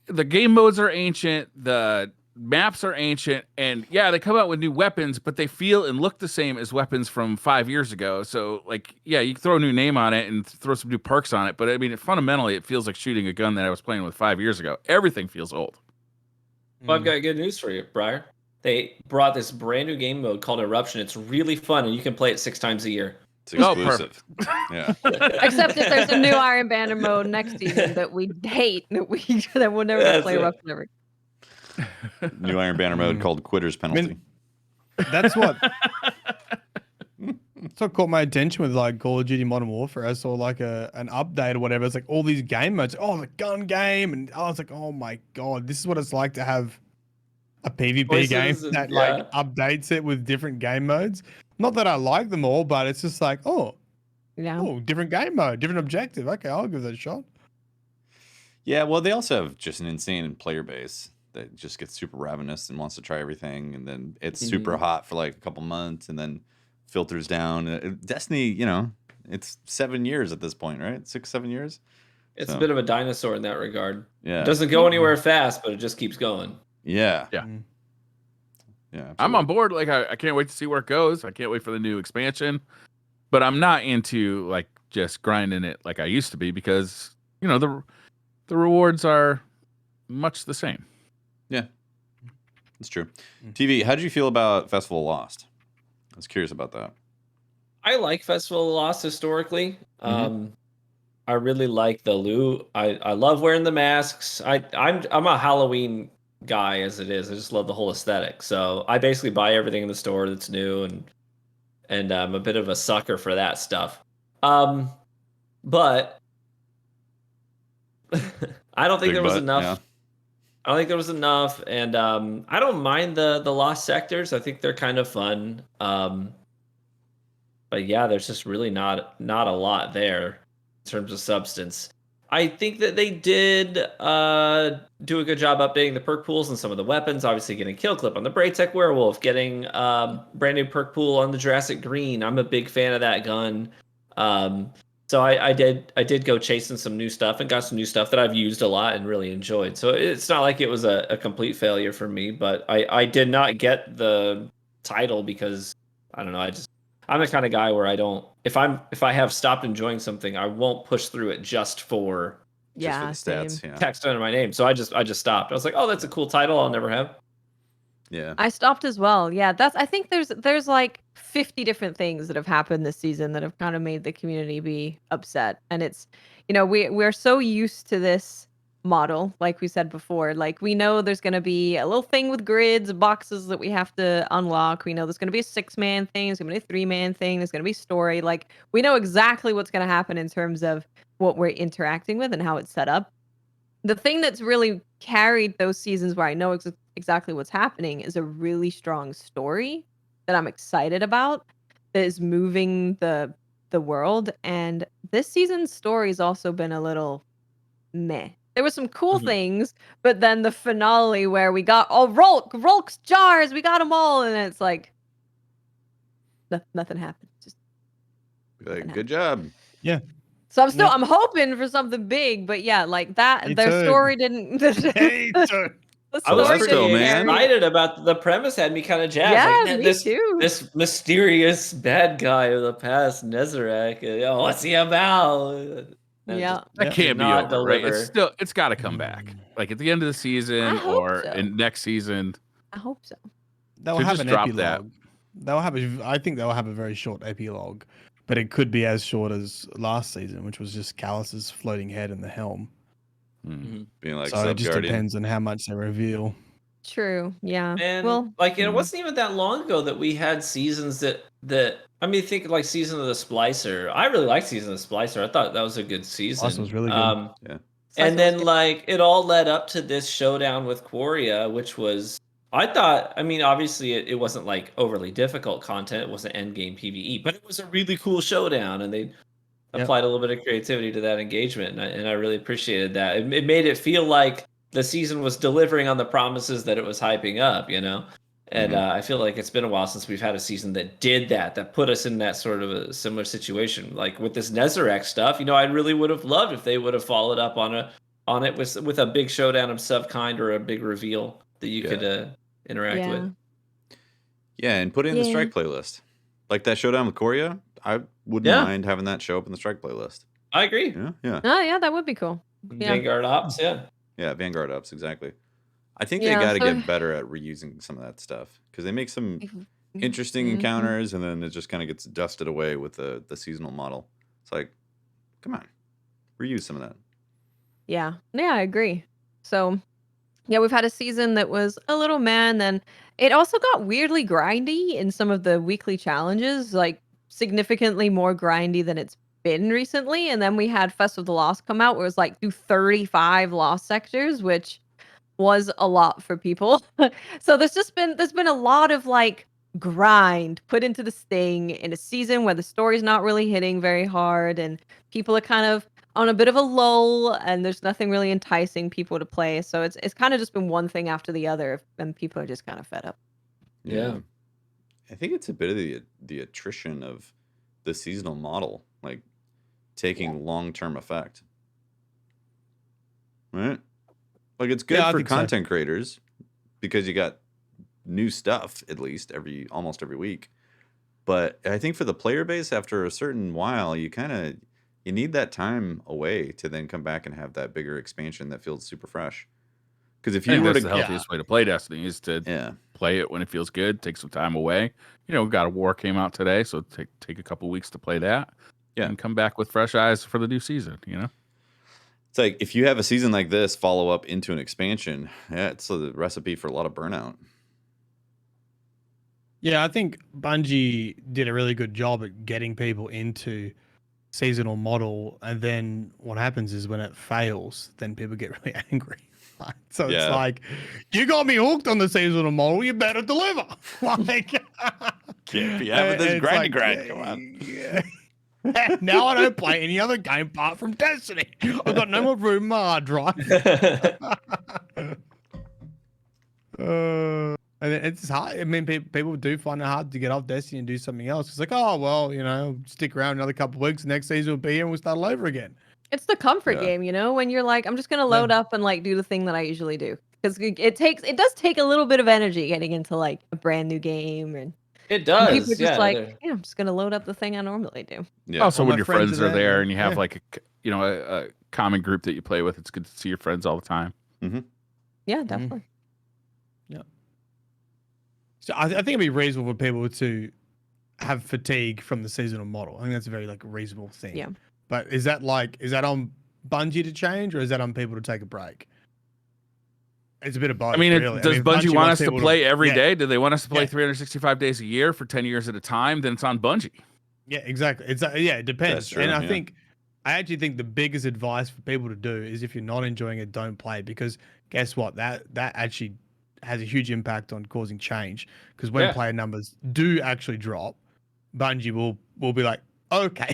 the game modes are ancient. The maps are ancient, and yeah, they come out with new weapons, but they feel and look the same as weapons from 5 years ago. So, like, yeah, you throw a new name on it and throw some new perks on it, but I mean, fundamentally, it feels like shooting a gun that I was playing with 5 years ago. Everything feels old. Well, I've got good news for you, Briar. They brought this brand new game mode called Eruption. It's really fun, and you can play it 6 times a year. It's exclusive. Yeah. Except if there's a new Iron Banner mode next season that we hate, that we'll never That's play it. Eruption ever. New Iron Banner mode called Quitter's Penalty. That's what caught my attention with like Call of Duty Modern Warfare. I saw like an update or whatever. It's like all these game modes. Oh, the gun game, and I was like, oh my god, this is what it's like to have a PvP Choices game and- that yeah. like updates it with different game modes. Not that I like them all, but it's just like, different game mode, different objective. Okay, I'll give that a shot. Yeah, well, they also have just an insane player base that just gets super ravenous and wants to try everything, and then it's super hot for like a couple months, and then filters down. Destiny, it's 7 years at this point, right? 6-7 years. It's So, a bit of a dinosaur in that regard. yeah, It doesn't go anywhere fast, but it just keeps going. yeah, Yeah. yeah. I'm on board. Like, I can't wait to see where it goes. I can't wait for the new expansion, but I'm not into like just grinding it like I used to be because the rewards are much the same. Yeah, it's true. TV, how did you feel about Festival of Lost? I was curious about that. I like Festival of Lost historically. I really like the loot. I love wearing the masks. I'm a Halloween guy as it is. I just love the whole aesthetic. So I basically buy everything in the store that's new, and I'm a bit of a sucker for that stuff. But I don't think Big there was butt, enough. yeah. I don't think there was enough, and I don't mind the lost sectors. I think they're kind of fun. But yeah, there's just really not a lot there in terms of substance. I think that they did do a good job updating the perk pools and some of the weapons. Obviously, getting kill clip on the Braytech Werewolf, getting brand new perk pool on the Jurassic Green. I'm a big fan of that gun. So I did go chasing some new stuff and got some new stuff that I've used a lot and really enjoyed. So it's not like it was a complete failure for me, but I did not get the title because I don't know. I'm the kind of guy where I don't if I have stopped enjoying something, I won't push through it just for the stats. same. Yeah. text under my name. So I just stopped. I was like, oh, that's a cool title. I'll never have. Yeah. I stopped as well. Yeah, I think there's like 50 different things that have happened this season that have kind of made the community be upset. And it's, we're so used to this model, like we said before. Like we know there's going to be a little thing with grids, boxes that we have to unlock. We know there's going to be a 6-man thing, there's going to be a 3-man thing, there's going to be story. Like we know exactly what's going to happen in terms of what we're interacting with and how it's set up. The thing that's really carried those seasons where I know exactly what's happening is a really strong story that I'm excited about that is moving the world. And this season's story has also been a little meh. There were some cool things, but then the finale where we got Rolk's jars, we got them all, and it's like nothing happened. Just Like, good job. Yeah. so I'm hoping for something big, but yeah, like that Me their too. story didn't. Hey, so- I was Let's pretty go, man. excited about the premise. Had me kind of jazzed. Yeah, like, me too. This mysterious bad guy of the past, Nezarek. What's he about? And Yeah. That can't be not over, right? deliver. It's got to come back. Like at the end of the season hope or so. in next season. I hope so. They'll Should have just an drop epilogue. I think they'll have a very short epilogue, but it could be as short as last season, which was just Callus's floating head in the helm. Being like So it just Sub-Guardian. depends on how much they reveal. True. Yeah. And Well, it wasn't even that long ago that we had seasons that I mean, think like Season of the Splicer. I really liked Season of the Splicer. I thought that was a good season. Splicer was really good. Yeah. And then like it all led up to this showdown with Quoria, which was I thought, I mean, obviously it wasn't like overly difficult content. It wasn't endgame PvE, but it was a really cool showdown, and they applied a little bit of creativity to that engagement, and I really appreciated that. It made it feel like the season was delivering on the promises that it was hyping up, And I feel like it's been a while since we've had a season that did that put us in that sort of a similar situation. Like with this Nezarek stuff, I really would have loved if they would have followed up on it with a big showdown of Subkind or a big reveal that you could interact with. Yeah, and put it in the strike playlist. Like that showdown with Korea, I wouldn't mind having that show up in the strike playlist. I agree. Yeah. Oh yeah, that would be cool. Yeah. Vanguard Ops, Yeah, Vanguard Ops, exactly. I think they got to get better at reusing some of that stuff because they make some interesting encounters, and then it just kind of gets dusted away with the seasonal model. It's like, come on, reuse some of that. Yeah, I agree. So, yeah, we've had a season that was a little then it also got weirdly grindy in some of the weekly challenges, like significantly more grindy than it's been recently. And then we had Fest of the Lost come out where it was like do 35 lost sectors, which was a lot for people. So there's been a lot of like grind put into this thing in a season where the story's not really hitting very hard and people are kind of on a bit of a lull and there's nothing really enticing people to play. So it's kind of just been one thing after the other and people are just kind of fed up. Yeah. I think it's a bit of the attrition of the seasonal model, like taking long-term effect. Right? Like it's good for content creators because you got new stuff at least almost every week. But I think for the player base, after a certain while, you need that time away to then come back and have that bigger expansion that feels super fresh. Because if you were the healthiest way to play Destiny is to play it when it feels good, take some time away. God of War came out today, so take a couple weeks to play that. Yeah, and come back with fresh eyes for the new season. It's like if you have a season like this follow up into an expansion, it's a recipe for a lot of burnout. Yeah, I think Bungie did a really good job at getting people into seasonal model, and then what happens is when it fails, then people get really angry. So it's like, you got me hooked on the seasonal model, you better deliver. Like, can't be having this grind. Come on. Yeah. Now I don't play any other game apart from Destiny. I've got no more room in my hard drive. And it's hard. I mean, people do find it hard to get off Destiny and do something else. It's like, oh, well, stick around another couple of weeks. Next season will be here and we'll start all over again. It's the comfort game, when you're like, I'm just going to load up and like do the thing that I usually do. because it does take a little bit of energy getting into like a brand new game, and It people are does. just Yeah. like, I'm just gonna load up the thing I normally do. Yeah. Also, All when my your friends friends are are there, there yeah. and you have Yeah. like a common group that you play with, it's good to see your friends all the time. Yeah, definitely. Yeah. So I think it'd be reasonable for people to have fatigue from the seasonal model. I think that's a very like reasonable thing. Yeah. But is that on Bungie to change, or is that on people to take a break? It's a bit of both. I mean, really. does if Bungie want wants us to people play every yeah, day? Do they want us to play Yeah. 365 days a year for 10 years at a time? Then it's on Bungie. Yeah, exactly. It's it depends. That's true, and yeah. I actually think the biggest advice for people to do is if you're not enjoying it, don't play, because guess what? That actually has a huge impact on causing change. Because when Yeah. player numbers do actually drop, Bungie will be like, okay,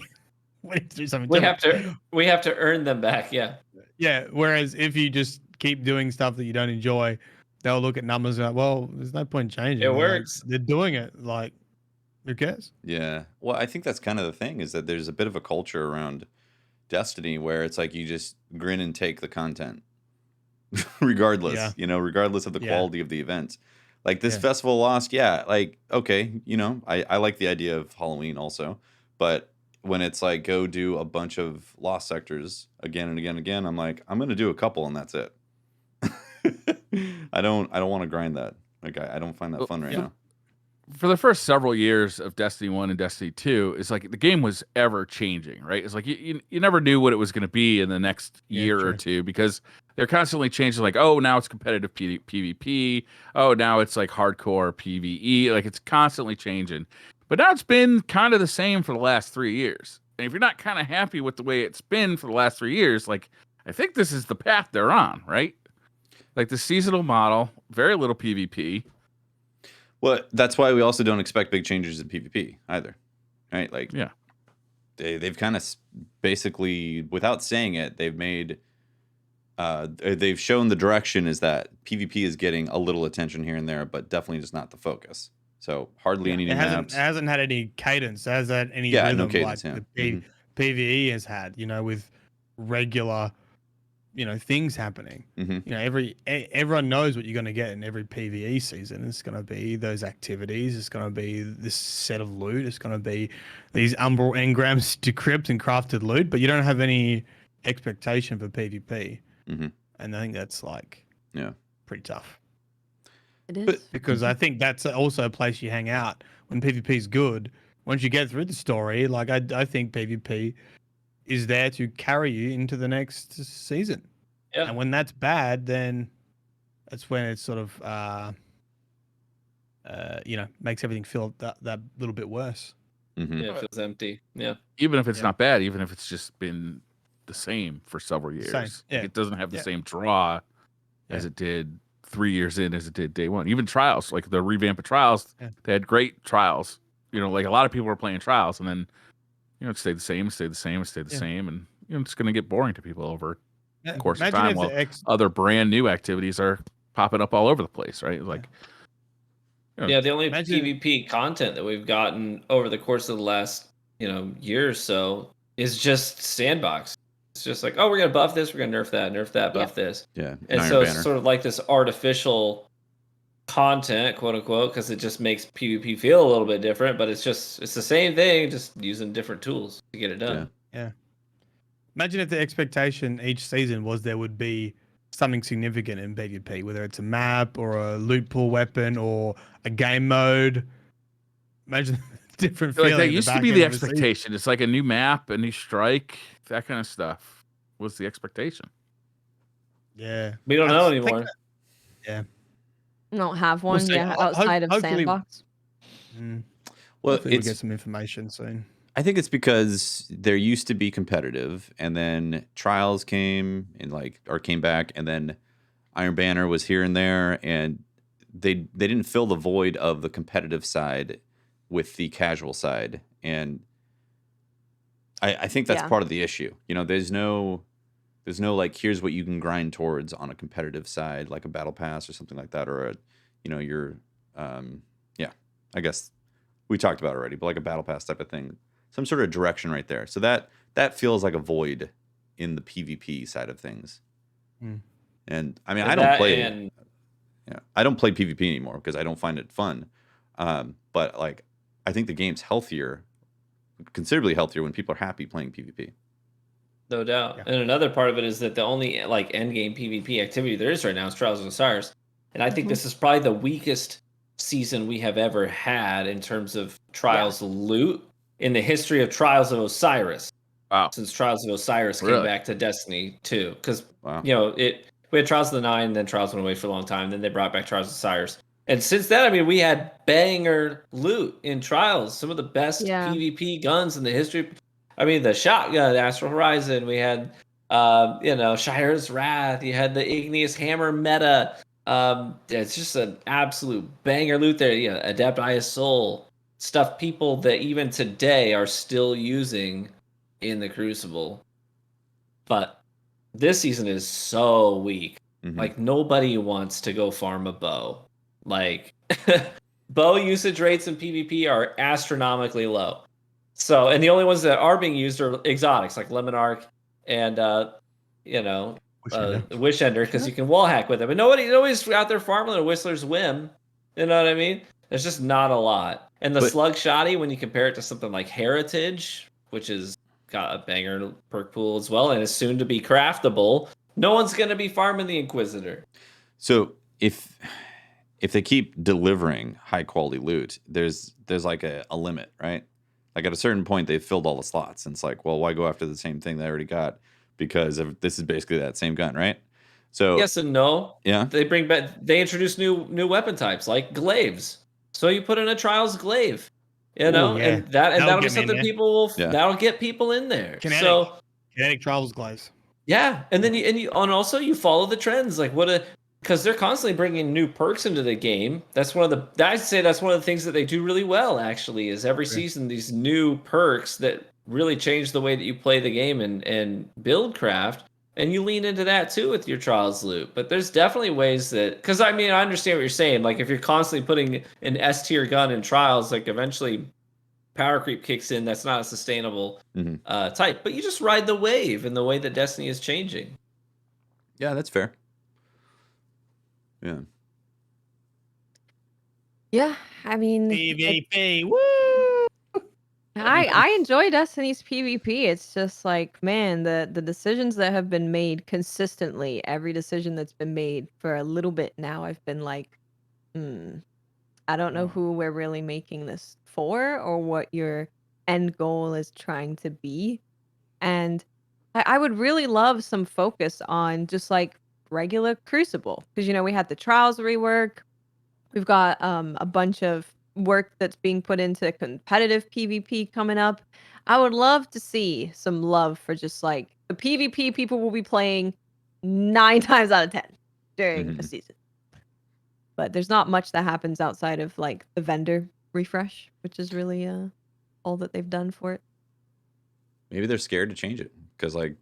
we need to do something different. We have to earn them back. Yeah. Yeah. Whereas if you just keep doing stuff that you don't enjoy, they'll look at numbers and like, well, there's no point in changing. It Like, works. they're doing it. Like, who cares? Yeah. Well, I think that's kind of the thing, is that there's a bit of a culture around Destiny where it's like you just grin and take the content regardless, Yeah. regardless of the Yeah. quality of the events. Like this Yeah. Festival Lost, yeah, like, okay, I like the idea of Halloween also, but when it's like go do a bunch of Lost sectors again and again and again, I'm like, I'm gonna do a couple and that's it. I don't want to grind that. Like I don't find that fun right now. For the first several years of Destiny 1 and Destiny 2, it's like the game was ever changing, right? It's like you never knew what it was going to be in the next year or two, because they're constantly changing. Like, oh, now it's competitive PvP. Oh, now it's like hardcore PvE. Like, it's constantly changing. But now it's been kind of the same for the last 3 years. And if you're not kind of happy with the way it's been for the last 3 years, like, I think this is the path they're on, right? Like the seasonal model, very little PvP. Well, that's why we also don't expect big changes in PvP either, right? Like, yeah, they've kind of basically, without saying it, they've shown the direction is that PvP is getting a little attention here and there, but definitely just not the focus. So hardly any new maps. It hasn't had any cadence. It hasn't had any Yeah, rhythm no cadence, like yeah. the PvE has had, with regular, things happening. Everyone knows what you're going to get in every PvE season. It's going to be those activities. It's going to be this set of loot. It's going to be these umbral engrams decrypt and crafted loot, but you don't have any expectation for PvP. And I think that's pretty tough. It is. Because I think that's also a place you hang out when PvP is good. Once you get through the story, like I think PvP is there to carry you into the next season. Yeah. And when that's bad, then that's when it's sort of makes everything feel that little bit worse. Yeah, it feels empty. Yeah. Even if it's not bad, even if it's just been the same for several years. Same. Yeah. It doesn't have the same draw as it did 3 years in as it did day one. Even Trials, like the revamp of Trials, they had great Trials. Like a lot of people were playing Trials, and then it stayed the same, and it's going to get boring to people over the course of time. While other brand new activities are popping up all over the place, right? Like, the only PvP content that we've gotten over the course of the last year or so is just sandbox. It's just like, oh, we're gonna buff this, we're gonna nerf that, buff this. Yeah, and so it's sort of like this artificial content, quote unquote, because it just makes PvP feel a little bit different, but it's the same thing, just using different tools to get it done. Yeah. Imagine if the expectation each season was there would be something significant in PvP, whether it's a map or a loot pool weapon or a game mode. Imagine different feeling. Like that used to be the expectation. It's like a new map, a new strike, that kind of stuff was the expectation. Yeah. We don't know anymore. Yeah. We don't have one outside of Sandbox. Well, we'll get some information soon. I think it's because there used to be competitive, and then Trials came back, and then Iron Banner was here and there, and they didn't fill the void of the competitive side with the casual side, and I think that's part of the issue. There's no like, here's what you can grind towards on a competitive side, like a battle pass or something like that, or I guess we talked about it already, but like a battle pass type of thing. Some sort of direction right there. So that feels like a void in the PvP side of things. And I mean, And I don't that play. and Yeah, I don't play PvP anymore because I don't find it fun. But like, I think the game's healthier, considerably healthier when people are happy playing PvP. no doubt. Yeah. And another part of it is that the only like end game PvP activity there is right now is Trials of Osiris. And I think Mhm. this is probably the weakest season we have ever had in terms of Trials loot in the history of Trials of Osiris. Wow. Since Trials of Osiris came Really? back to Destiny 2. Because Wow. you know, we had Trials of the Nine, then Trials went away for a long time, then they brought back Trials of Osiris. And since then, I mean, we had banger loot in Trials, some of the best Yeah. PvP guns in the history. I mean, the shotgun, Astral Horizon, we had Shire's Wrath, you had the Igneous Hammer meta. It's just an absolute banger loot there. Yeah, Adept Eye of Soul, stuff people that even today are still using in the Crucible. But this season is so weak. Mhm. Like nobody wants to go farm a bow. Like bow usage rates in PvP are astronomically low. So, and the only ones that are being used are exotics like Lemon Arc and Wish Ender because you can wall hack with it. But nobody's out there farming a Whistler's Whim. You know what I mean? There's just not a lot. And the But- Slug Shoddy, when you compare it to something like Heritage, which is got a banger perk pool as well and is soon to be craftable, no one's going to be farming the Inquisitor. So if they keep delivering high quality loot, there's like a limit, right? Like at a certain point, they've filled all the slots, and it's like, well, why go after the same thing they already got? Because this is basically that same gun, right? So Yes and no. yeah, They introduce new weapon types like glaives. So you put in a Trials glaive, Ooh, yeah. and That'll that'll be get me in something there. people will Yeah. that'll get people in there. Kinetic. So Kinetic Trials Glaze. yeah, and then you also you follow the trends like because they're constantly bringing new perks into the game. I'd say that's one of the things that they do really well. Actually, is every season these new perks that really change the way that you play the game and build craft. And you lean into that too with your Trials loot. But there's definitely ways that, because I mean, I understand what you're saying. Like if you're constantly putting an S tier gun in Trials, like eventually power creep kicks in. That's not a sustainable type. But you just ride the wave in the way that Destiny is changing. yeah, that's fair. Yeah. Yeah, I mean, PvP. Woo! I enjoy Destiny's PvP. It's just like, man, the decisions that have been made consistently, every decision that's been made for a little bit now, I've been like, I don't know who we're really making this for or what your end goal is trying to be. And I would really love some focus on just like regular Crucible. Because, we had the Trials rework. We've got a bunch of work that's being put into competitive PvP coming up. I would love to see some love for just like the PvP people will be playing 9 times out of 10 during a season. But there's not much that happens outside of like the vendor refresh, which is really all that they've done for it. Maybe they're scared to change it because like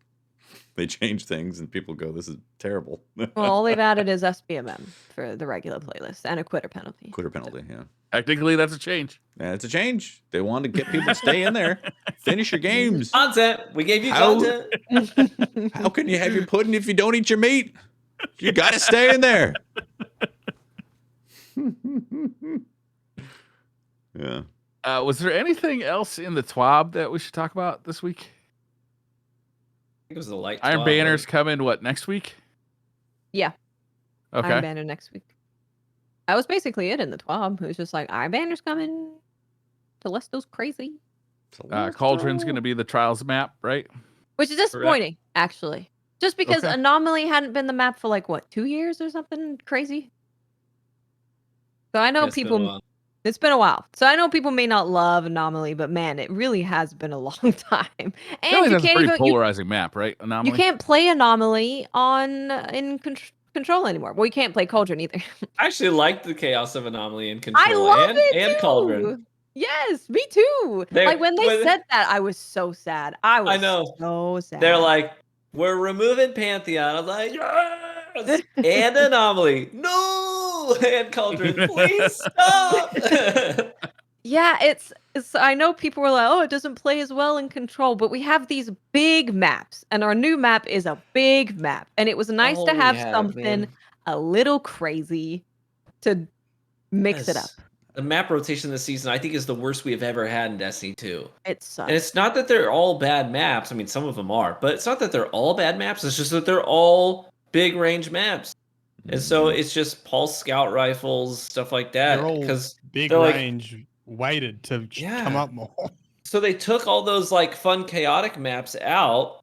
they change things and people go, "This is terrible." Well, all they've added is SBMM for the regular playlist and a quitter penalty. Quitter penalty, yeah. Technically, that's a change. Yeah, it's a change. They want to get people to stay in there, finish your games. Content. We gave you content. How can you have your pudding if you don't eat your meat? You got to stay in there. Yeah. Was there anything else in the TWAB that we should talk about this week? I think it was the light. Iron Banner's coming, what, next week? Yeah. Okay. Iron Banner next week. That was basically it in the TWAB. It was just like, Iron Banner's coming. Telesto's crazy. Cauldron's going to be the Trials map, right? Which is disappointing, actually. Just because Anomaly hadn't been the map for like, what, 2 years or something crazy? So I know people... It's been a while. So I know people may not love Anomaly, but man, it really has been a long time. And you can't even... polarizing map, right? Anomaly? You can't play Anomaly in Control anymore. Well, you can't play Cauldron either. I actually liked the chaos of Anomaly in Control. I love it and too. Cauldron. Yes, me too. Like when they said that, I was so sad. I was so sad. They're like, we're removing Pantheon. I'm like, yes! And Anomaly. No! And Cauldron, please stop. Yeah, I know people were like, oh, it doesn't play as well in Control, but we have these big maps, and our new map is a big map, and it was nice to have something a little crazy to mix it up. The map rotation this season, I think, is the worst we have ever had in Destiny 2. It sucks. And it's not that they're all bad maps. I mean, some of them are, but it's not that they're all bad maps. It's just that they're all big range maps. And so it's just pulse scout rifles, stuff like that. They're all because big range, weighted to come up more. So they took all those like fun chaotic maps out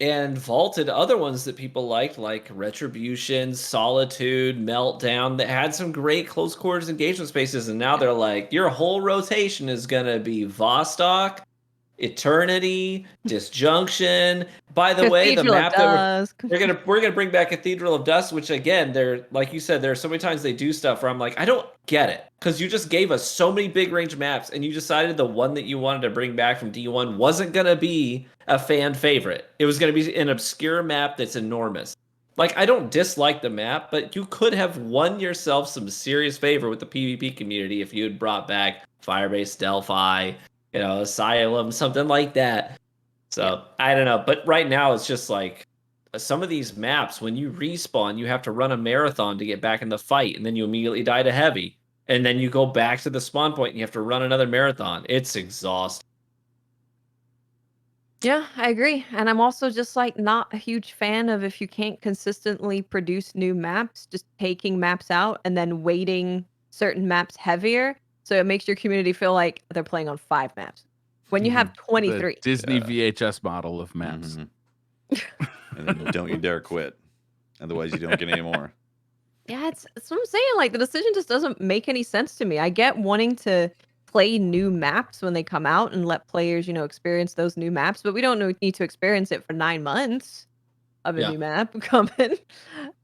and vaulted other ones that people liked, like Retribution, Solitude, Meltdown, that had some great close quarters engagement spaces. And now they're like, your whole rotation is gonna be Vostok, Eternity, Disjunction. By the way, the map that we're gonna bring back Cathedral of Dust, which again, they're like you said, there are so many times they do stuff where I'm like, I don't get it, because you just gave us so many big range maps, and you decided the one that you wanted to bring back from D1 wasn't gonna be a fan favorite. It was gonna be an obscure map that's enormous. Like, I don't dislike the map, but you could have won yourself some serious favor with the PvP community if you had brought back Firebase Delphi, Asylum, something like that. So I don't know, but right now it's just like some of these maps, when you respawn, you have to run a marathon to get back in the fight, and then you immediately die to heavy, and then you go back to the spawn point and you have to run another marathon. It's exhausting. Yeah, I agree. And I'm also just like not a huge fan of, if you can't consistently produce new maps, just taking maps out and then weighting certain maps heavier. So it makes your community feel like they're playing on 5 maps when you have 23. The Disney VHS model of maps. And then don't you dare quit. Otherwise you don't get any more. Yeah, it's what I'm saying. Like, the decision just doesn't make any sense to me. I get wanting to play new maps when they come out and let players, experience those new maps, but we don't need to experience it for 9 months of a new map coming.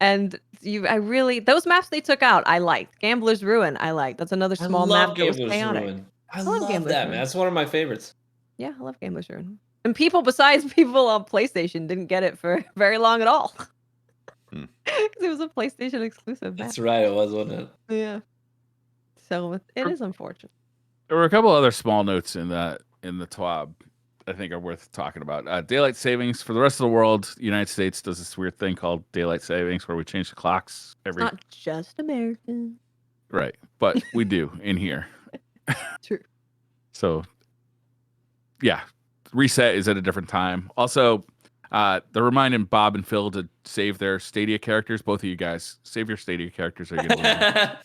And those maps they took out, I liked. Gambler's Ruin, I liked. That's another small map that was chaotic. Ruin. I love Gambler's Ruin. Man. That's one of my favorites. Yeah, I love Gambler's Ruin. And besides people on PlayStation didn't get it for very long at all. Because it was a PlayStation exclusive map. That's right, it was, wasn't it? Yeah. So it is unfortunate. There were a couple other small notes in the TWAB I think are worth talking about. Daylight savings for the rest of the world. The United States does this weird thing called daylight savings where we change the clocks every. It's not just American. Right, but we do in here. True. So, yeah, reset is at a different time. Also, they're reminding Bob and Phil to save their Stadia characters. Both of you guys, save your Stadia characters. Or you're gonna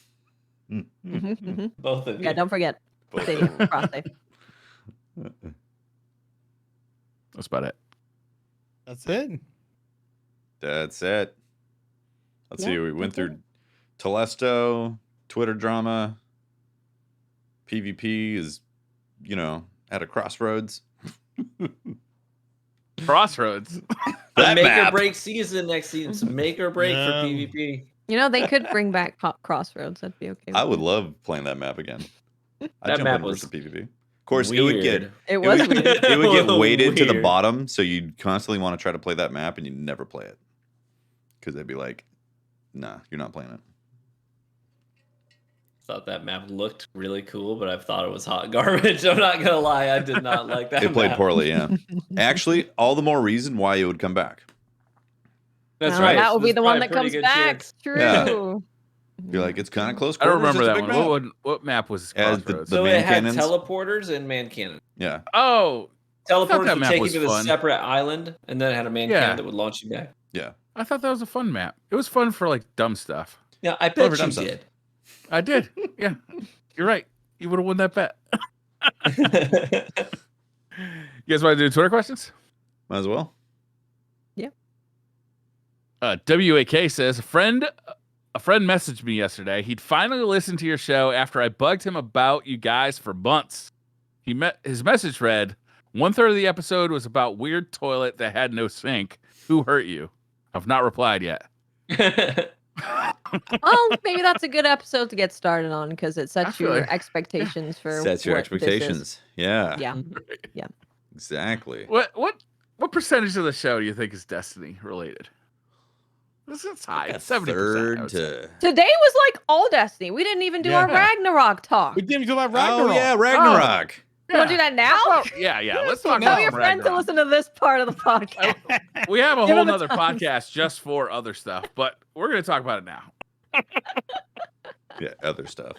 Both of you. Yeah, don't forget. Stadia, cross-save. That's about it. That's it. That's it. Let's see. We went through Telesto, Twitter drama. PvP is, at a crossroads. Crossroads. The make or break season next season. It's make or break for PvP. They could bring back Crossroads. That'd be okay. I would love playing that map again. That map was PvP. Of course, weird. it would get weighted to the bottom, so you'd constantly want to try to play that map, and you'd never play it because they'd be like, "Nah, you're not playing it." Thought that map looked really cool, but I thought it was hot garbage. I'm not gonna lie, I did not like that. It played poorly, yeah. Actually, all the more reason why it would come back. That's right. That will be the one that comes back. Chance. True. Yeah. You're like, it's kind of close. I don't remember that one. What map was Crossroads? So it had teleporters and man cannon. Yeah. Oh, teleporters would take you to a separate island, and then it had a man cannon that would launch you back. Yeah. I thought that was a fun map. It was fun for like dumb stuff. Yeah, I bet you did. I did. Yeah, you're right. You would have won that bet. You guys want to do Twitter questions? Might as well. Yeah. WAK says a friend messaged me yesterday. He'd finally listened to your show after I bugged him about you guys for months. His message read, 1/3 of the episode was about weird toilet that had no sink. Who hurt you? I've not replied yet. Well, maybe that's a good episode to get started on because it sets your expectations for sets your what expectations. This is. Yeah. Yeah. Exactly. What percentage of the show do you think is Destiny related? This is high. 70%. Today was like all Destiny. We didn't even do our Ragnarok talk. We didn't even do our Ragnarok. Oh yeah, Ragnarok. You want to do that now? Yeah. Let's talk Tell Tell about your some friend to Ragnarok. listen to this part of the podcast. We have a Give whole him a nother time. podcast just for other stuff, but we're going to talk about it now. Yeah, other stuff.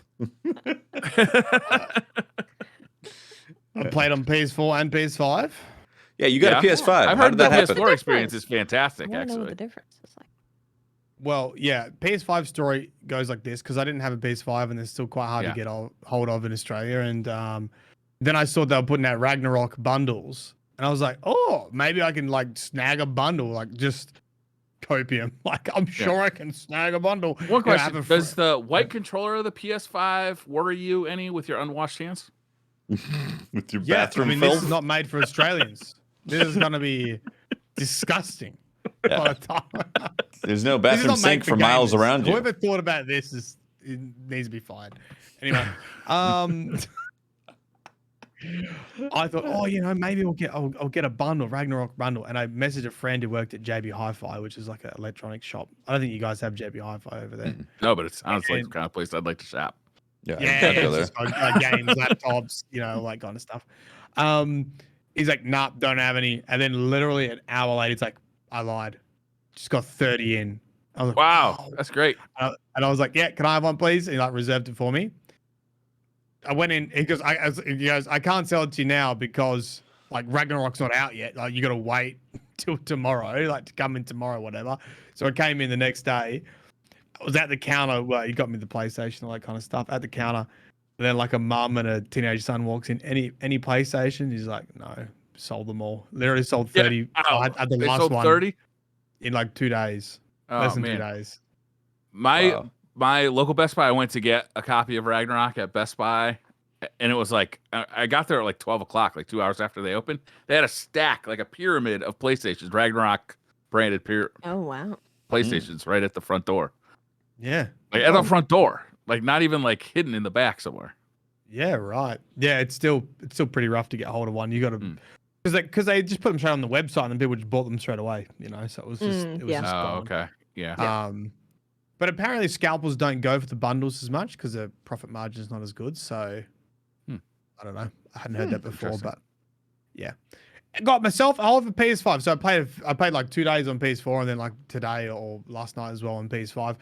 I played on PS4 and PS5. Yeah, you got a Yeah. PS5. I've How heard did the that happen? PS4 experience difference? is fantastic, I want to know what the actually. difference is like. Well, yeah, PS5 story goes like this because I didn't have a PS5 and it's still quite hard to get hold of in Australia. And then I saw they were putting out Ragnarok bundles, and I was like, oh, maybe I can like snag a bundle, like just copium. Like I'm sure I can snag a bundle. One You know, have question: a does the white controller of the PS5 worry you any with your unwashed hands? With your Yeah, bathroom I mean, filth? this is not made for Australians. This is gonna be disgusting. Yeah. By the time. There's no This is bathroom not made sink for miles gamers. around you. Whoever thought about this it needs to be fired. Anyway, I thought, oh, you know, maybe I'll get a bundle, Ragnarok bundle, and I messaged a friend who worked at JB Hi-Fi, which is like an electronics shop. I don't think you guys have JB Hi-Fi over there. No, but it sounds like the kind of place I'd like to shop. Yeah, Yeah, I'd go it's there. just games, laptops, you know, all that kind of stuff. He's like, nah, don't have any. And then literally an hour later, it's like, I lied. Just got 30 in. I was like, Wow, "Oh." that's great. And I was like, yeah, can I have one, please? And he like reserved it for me. I went in. He goes, I can't sell it to you now because like Ragnarok's not out yet. Like you got to wait till tomorrow, like to come in tomorrow, whatever. So I came in the next day. I was at the counter. Well, he got me the PlayStation, all that kind of stuff at the counter. And then like a mum and a teenage son walks in. Any PlayStation? He's like, no, sold them all. Literally sold 30. Yeah. At the They last sold one 30 in like 2 days. Oh, Less than man. 2 days. My local Best Buy, I went to get a copy of Ragnarok at Best Buy, and it was like I got there at like 12 o'clock, like 2 hours after they opened. They had a stack, like a pyramid of PlayStations, Ragnarok branded Oh wow. PlayStations right at the front door. Yeah. Like at the front door, like not even like hidden in the back somewhere. Yeah, right. Yeah, it's still pretty rough to get hold of one. You got to because they just put them straight on the website and people just bought them straight away. You know, so it was just just gone. Okay, yeah. But apparently scalpels don't go for the bundles as much because the profit margin is not as good. So I don't know. I hadn't heard that before, but yeah. I got myself all of a PS5. So I played like 2 days on PS4 and then like today or last night as well on PS5.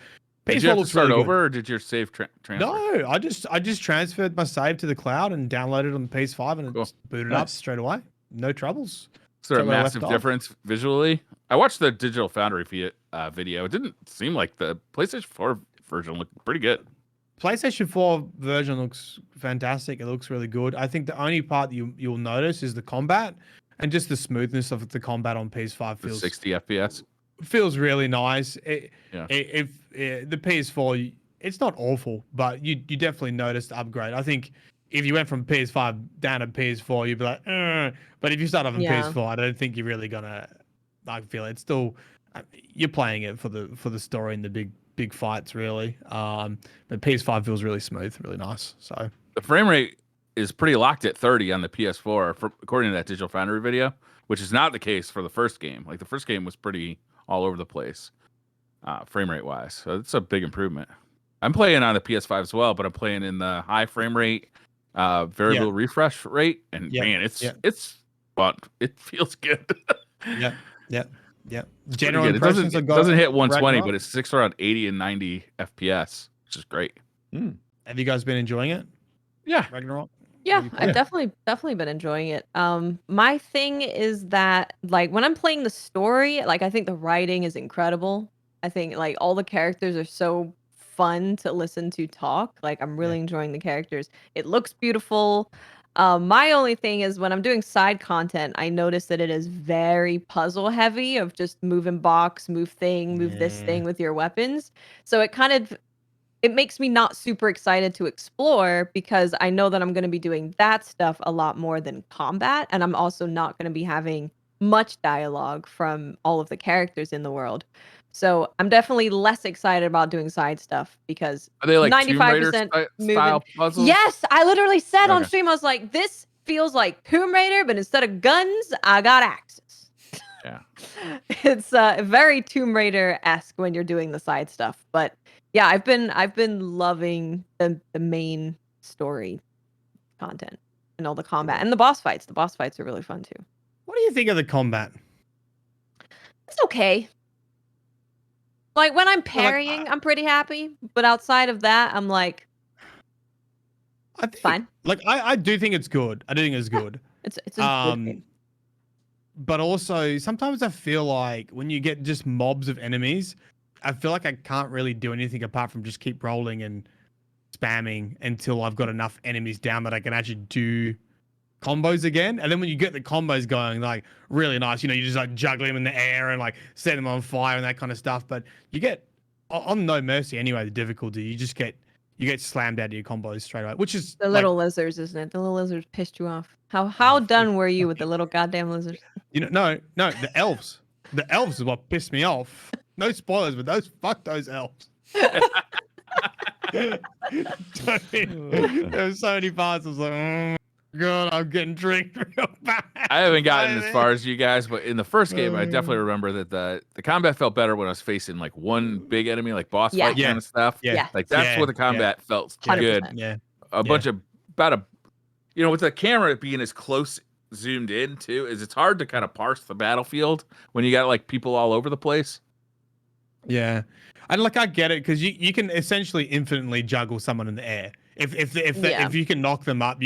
Did you have to looks start really over, or did your save transfer? No, I just transferred my save to the cloud and downloaded it on the PS5 and it booted up straight away. No troubles. Is there a Straight where I massive left off. difference visually? I watched the Digital Foundry video. It didn't seem like the PlayStation 4 version looked pretty good. PlayStation 4 version looks fantastic. It looks really good. I think the only part that you'll notice is the combat and just the smoothness of the combat on PS5 The feels 60 FPS. feels really nice. Yeah. If the PS4, it's not awful, but you definitely notice the upgrade. I think if you went from PS5 down to PS4, you'd be like, but if you start off on PS4, I don't think you're really gonna like feel it. It's still you're playing it for the story and the big fights, really. But PS5 feels really smooth, really nice. So The frame rate is pretty locked at 30 on the PS4, according to that Digital Foundry video, which is not the case for the first game. Like the first game was pretty all over the place, frame rate wise. So it's a big improvement. I'm playing on the PS5 as well, but I'm playing in the high frame rate, variable refresh rate, and man, it's fun. It feels good. Yeah. General it impressions doesn't hit 120, but it sticks around 80 and 90 FPS, which is great. Have you guys been enjoying it? Yeah, Ragnarok. Yeah, I've definitely been enjoying it. My thing is that like when I'm playing the story, like I think the writing is incredible. I think like all the characters are so fun to listen to talk. Like I'm really enjoying the characters. It looks beautiful. My only thing is when I'm doing side content, I notice that it is very puzzle heavy of just move and box, move this thing with your weapons. So it makes me not super excited to explore because I know that I'm going to be doing that stuff a lot more than combat. And I'm also not going to be having much dialogue from all of the characters in the world. So I'm definitely less excited about doing side stuff because are they like 95% style puzzles? Yes, I literally said on stream, I was like, this feels like Tomb Raider, but instead of guns, I got axes. Yeah. It's very Tomb Raider-esque when you're doing the side stuff. But yeah, I've been loving the main story content. and all the combat and the boss fights. The boss fights are really fun too. What do you think of the combat? It's okay. Like when I'm parrying, I'm pretty happy. But outside of that, I'm like, I think, fine. Like I do think it's good. I do think it's good. It's a good game. But also sometimes I feel like when you get just mobs of enemies, I feel like I can't really do anything apart from just keep rolling and spamming until I've got enough enemies down that I can actually do combos again. And then when you get the combos going, like really nice, you know, you just like juggle them in the air and like set them on fire and that kind of stuff. But you get on No Mercy anyway, the difficulty, you get slammed out of your combos straight away, which is The little lizards, isn't it? The little lizards pissed you off. How done were you with the little goddamn lizards? You know, no, the elves. The elves is what pissed me off. No spoilers, but fuck those elves. There were so many parts. I was like, oh my god, I'm getting tricked real bad. I haven't gotten as far as you guys, but in the first game, I definitely remember that the combat felt better when I was facing like one big enemy, like boss fight kind of stuff. Yeah. Like that's where the combat felt good. 100%. Yeah. A bunch of you know, with the camera being as close zoomed in too, it's hard to kind of parse the battlefield when you got like people all over the place. Yeah. And like I get it, because you can essentially infinitely juggle someone in the air. If you can knock them up,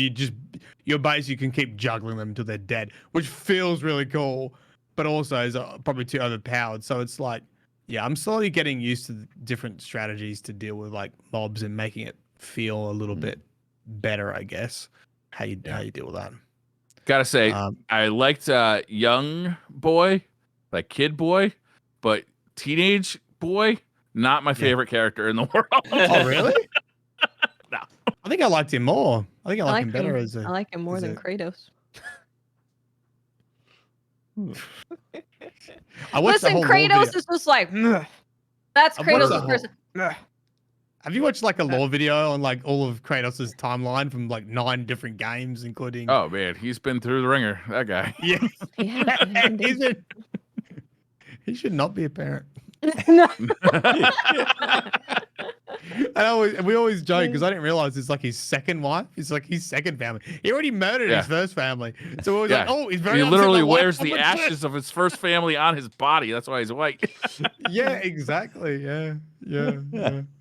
your base you can keep juggling them until they're dead, which feels really cool, but also is probably too overpowered. So it's like, yeah, I'm slowly getting used to different strategies to deal with like mobs and making it feel a little bit better, I guess. How you deal with that. Gotta say, I liked young boy, like kid boy, but teenage boy, not my favorite character in the world. Oh, really? No. I think I liked him more. I think I like him better as a... I like him more than Kratos. Listen, Kratos is just like, that's Kratos' person. Have you watched like a lore video on like all of Kratos' timeline from like 9 different games, including... Oh man, he's been through the ringer, that guy. Yeah. He should not be a parent. We always joke because I didn't realize it's like his second wife. It's like his second family. He already murdered his first family. So we're like, oh, he's very... He literally wears the ashes of his first family on his body. That's why he's white. Yeah, exactly. Yeah.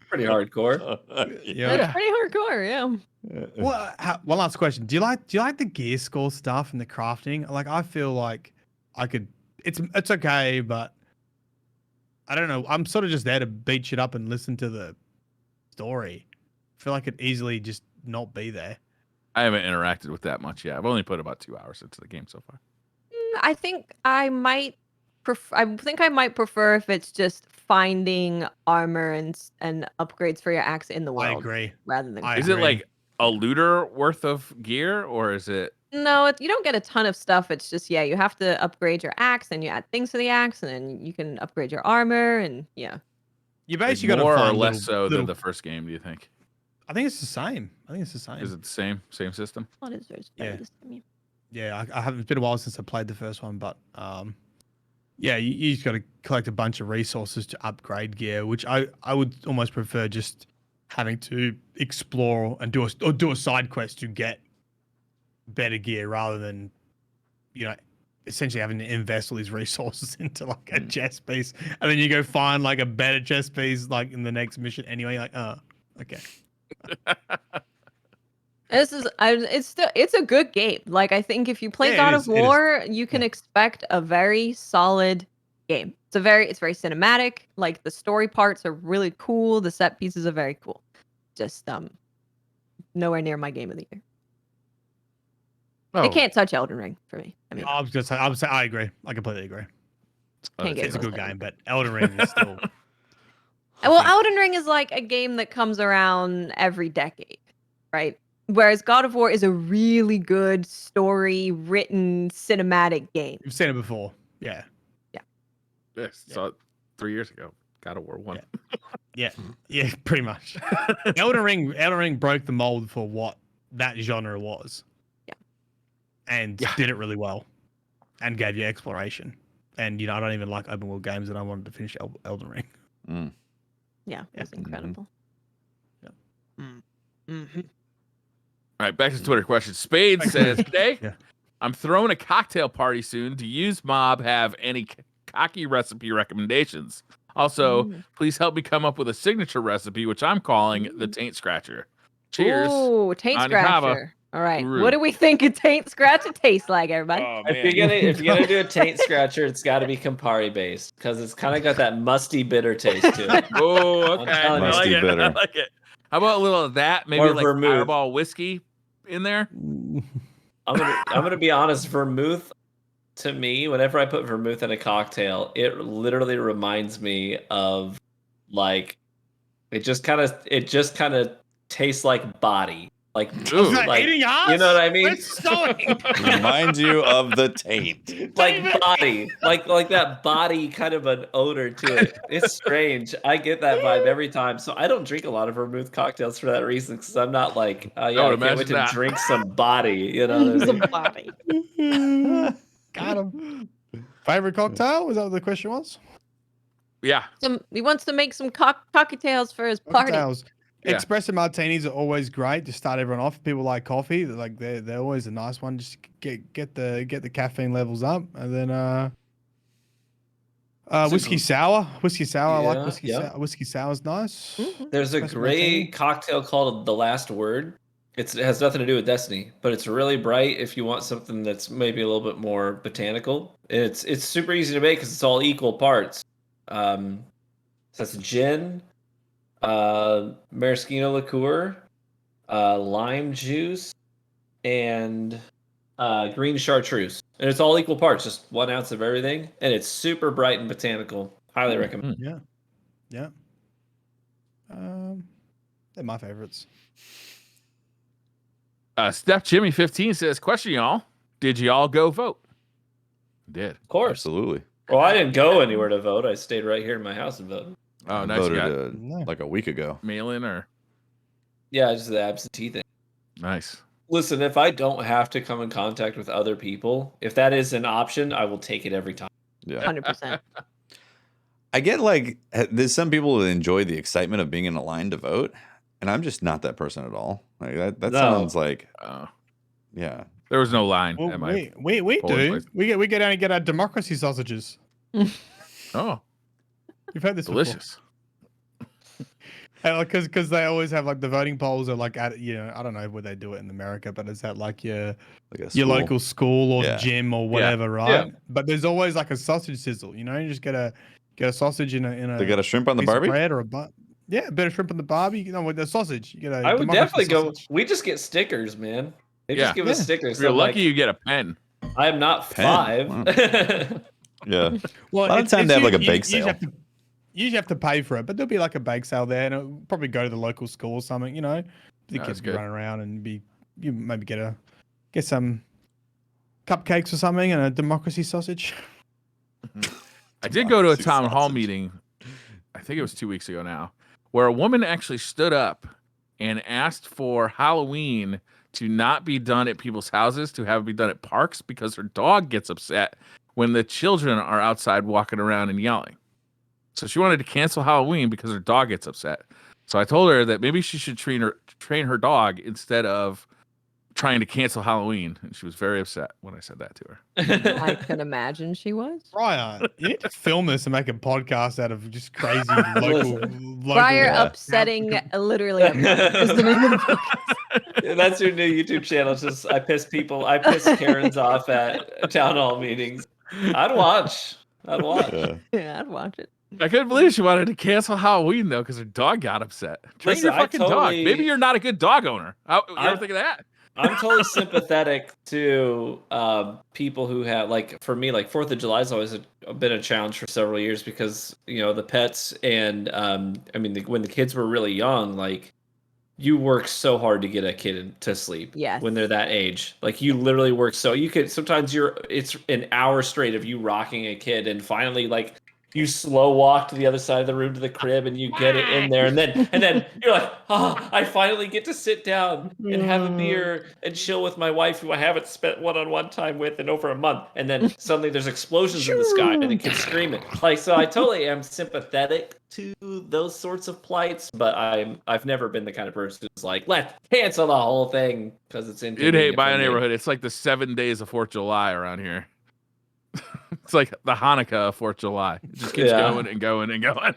Pretty hardcore. Yeah, pretty hardcore. Yeah. Well, one last question: Do you like the gear score stuff and the crafting? Like, I feel like I could. It's okay, but I don't know. I'm sort of just there to beat shit up and listen to the story. I feel like it easily just not be there. I haven't interacted with that much yet. I've only put about 2 hours into the game so far. I think I might prefer if it's just finding armor and upgrades for your axe in the world. I agree. Rather than Is it like a looter worth of gear, or is it? No, you don't get a ton of stuff. It's just you have to upgrade your axe, and you add things to the axe, and then you can upgrade your armor, and You basically got to more or find less than the first game. Do you think? I think it's the same. Is it the same system? What is there? Yeah. I haven't. It's been a while since I played the first one, but yeah, you just got to collect a bunch of resources to upgrade gear, which I would almost prefer just having to explore and do a side quest to get better gear rather than, essentially having to invest all these resources into like a chest piece, and then you go find like a better chest piece like in the next mission anyway. You're like, oh, okay. It's a good game. Like, I think if you play God of War, you can expect a very solid game. It's very cinematic. Like, the story parts are really cool. The set pieces are very cool. Just nowhere near my game of the year. It can't touch Elden Ring for me. I mean, I agree. I completely agree. It's a good game, but Elden Ring is still. Well, Elden Ring is like a game that comes around every decade, right? Whereas God of War is a really good story-written cinematic game. You've seen it before, yeah. Yes, saw it 3 years ago. God of War 1. Yeah, pretty much. Elden Ring broke the mold for what that genre was. And did it really well, and gave you exploration. And I don't even like open world games, and I wanted to finish Elden Ring. Yeah, it was incredible. Yeah. All right, back to Twitter questions. Spade says, today, Yeah. I'm throwing a cocktail party soon. Do you mob have any cocky recipe recommendations? Also, please help me come up with a signature recipe, which I'm calling the Taint Scratcher. Cheers. Ooh, taint Ani Kava. scratcher. All right. Guru. What do we think a taint scratcher tastes like, everybody? Oh, If you're gonna do a taint scratcher, it's got to be Campari based because it's kind of got that musty bitter taste to it. Oh, okay. telling you. I like Musty it. bitter. I like it. How about a little of that? Maybe Or like vermouth. Fireball whiskey in there. I'm gonna be honest. Vermouth, to me, whenever I put vermouth in a cocktail, it literally reminds me of like it just kind of tastes like body. Like, Ooh. like eating ass? you know what I mean? It's going. Reminds you of the taint. Like body, like that body kind of an odor to it. It's strange. I get that vibe every time. So I don't drink a lot of vermouth cocktails for that reason because I'm not like, I can't imagine wait to that. drink some body. You know what I Some mean? body. Got him. Favorite cocktail? Was that what the question was? Yeah. He wants to make some cocktails for his party. Cocktails. Yeah. Espresso martinis are always great to start everyone off. People like coffee. They're always a nice one. Just get the caffeine levels up, and then whiskey sour. Whiskey sour. I Yeah, like whiskey yeah. sour. Whiskey sour is nice. There's a Espresso great martini. cocktail called The Last Word. It has nothing to do with Destiny, but it's really bright if you want something that's maybe a little bit more botanical. It's super easy to make because it's all equal parts. So that's gin, maraschino liqueur, lime juice, and green chartreuse. And it's all equal parts, just 1 ounce of everything. And it's super bright and botanical. Highly recommend. Yeah. They're my favorites. Steph Jimmy 15 says, question y'all, did y'all go vote? Did. Of course. Absolutely. Well, I didn't go anywhere to vote. I stayed right here in my house and voted. Oh, I nice. You voted got like a week ago. mail-in or Yeah, just the absentee thing. nice. Listen, if I don't have to come in contact with other people, if that is an option, I will take it every time. Yeah. 100%. I get like there's some people that enjoy the excitement of being in a line to vote, and I'm just not that person at all. Like that No. sounds like There was no line Well, at my. we polling do. place. We go down and get our democracy sausages. Oh, You've had this delicious. because they always have like the voting polls are like at I don't know where they do it in America, but it's at like your school. local school or Yeah. gym or whatever, right? Yeah. But there's always like a sausage sizzle. You just get a sausage in a They got a shrimp on the piece of Barbie. bread or a bun. Yeah, a bit of shrimp on the barbie. With the sausage, you get a. I would democracy definitely go. sausage. We just get stickers, man. They Yeah. just give us Yeah. stickers. If you're So, lucky, like, you get a pen. I am not Pen. 5. Yeah. Well, A lot of time they have like a bake You sale. usually have to pay for it, but there'll be like a bake sale there, and it'll probably go to the local school or something. The That's kids be good. running around and you maybe get some cupcakes or something and a democracy sausage. I did go to a Democracy town hall sausage. meeting, I think it was 2 weeks ago now, where a woman actually stood up and asked for Halloween to not be done at people's houses, to have it be done at parks because her dog gets upset when the children are outside walking around and yelling. So she wanted to cancel Halloween because her dog gets upset. So I told her that maybe she should train her dog instead of trying to cancel Halloween. And she was very upset when I said that to her. I can imagine she was. Brian, you need to film this and make a podcast out of just crazy local. Briar Yeah. upsetting, literally upsetting is the name of the podcast. That's your new YouTube channel. It's just I piss Karens off at town hall meetings. I'd watch. Yeah. Yeah, I'd watch it. I couldn't believe she wanted to cancel Halloween though because her dog got upset. Train Listen, your fucking dog. totally- Maybe you're not a good dog owner. You I- ever think of that? I'm totally sympathetic to people who have, like, for me, like 4th of July has always been a challenge for several years because the pets and when the kids were really young, like you work so hard to get a kid to sleep. Yes. When they're that age, like you literally work so you could sometimes it's an hour straight of you rocking a kid and finally like you slow walk to the other side of the room to the crib, and you get it in there, and then you're like, oh, I finally get to sit down and have a beer and chill with my wife, who I haven't spent one-on-one time with in over a month, and then suddenly there's explosions in the sky and the kids screaming. Like, so I totally am sympathetic to those sorts of plights, but I've never been the kind of person who's like, let's cancel the whole thing because it's You'd hate my neighborhood. It's like the 7 days of 4th of July around here. It's like the Hanukkah of 4th of July. It just keeps going and going and going.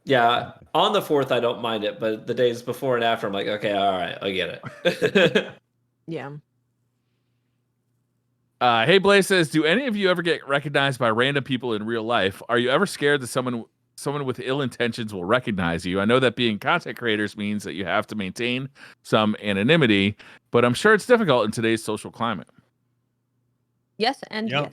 Yeah, on the 4th, I don't mind it, but the days before and after, I'm like, okay, all right, I get it. Yeah. Hey, Blaze says, do any of you ever get recognized by random people in real life? Are you ever scared that someone with ill intentions will recognize you? I know that being content creators means that you have to maintain some anonymity, but I'm sure it's difficult in today's social climate. Yes and yes.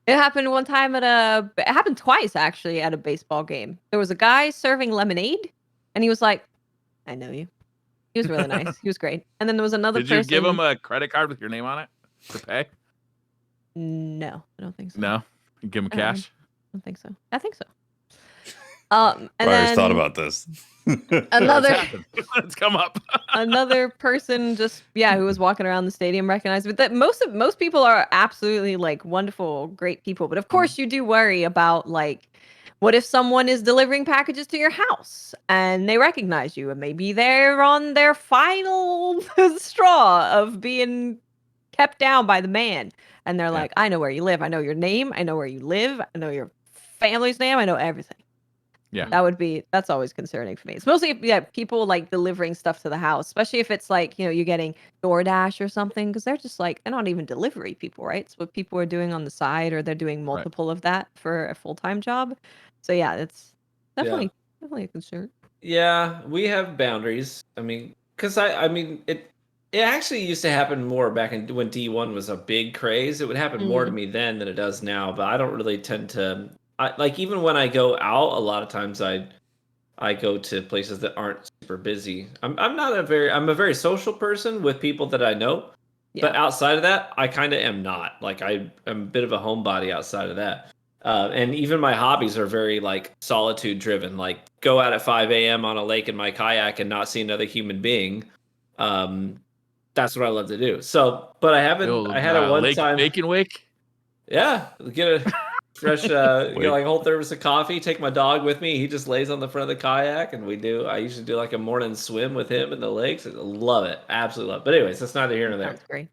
It happened one time it happened twice actually at a baseball game. There was a guy serving lemonade, and he was like, I know you. He was really nice. He was great. And then there was another person. Did you give him a credit card with your name on it to pay? No, I don't think so. No? You give him cash? I don't think so. I think so. And Briar's thought about this. Another It's come up. another person just who was walking around the stadium recognized, but that most people are absolutely like wonderful, great people. But of course you do worry about like, what if someone is delivering packages to your house and they recognize you and maybe they're on their final straw of being kept down by the man, and they're like, I know where you live, I know your name, I know where you live, I know your family's name, I know everything. Yeah. That's always concerning for me. It's mostly people like delivering stuff to the house, especially if it's like, you're getting DoorDash or something, because they're just like, they're not even delivery people, right? It's what people are doing on the side, or they're doing multiple of that for a full-time job. So yeah, it's definitely a concern. Yeah, we have boundaries. I mean, because it actually used to happen more back when D1 was a big craze. It would happen more to me then than it does now, but I don't really tend to. Like, even when I go out, a lot of times I go to places that aren't super busy. I'm a very social person with people that I know, but outside of that, I kind of am not. Like, I'm a bit of a homebody outside of that. And even my hobbies are very like solitude driven. Like, go out at 5 a.m. on a lake in my kayak and not see another human being. That's what I love to do. So, but I haven't. I had a one lake time bacon wake. Yeah, get a fresh, like a whole thermos of coffee. Take my dog with me. He just lays on the front of the kayak, and I usually do like a morning swim with him in the lakes. I love it, absolutely love it. But anyways, that's neither here nor there. That's great.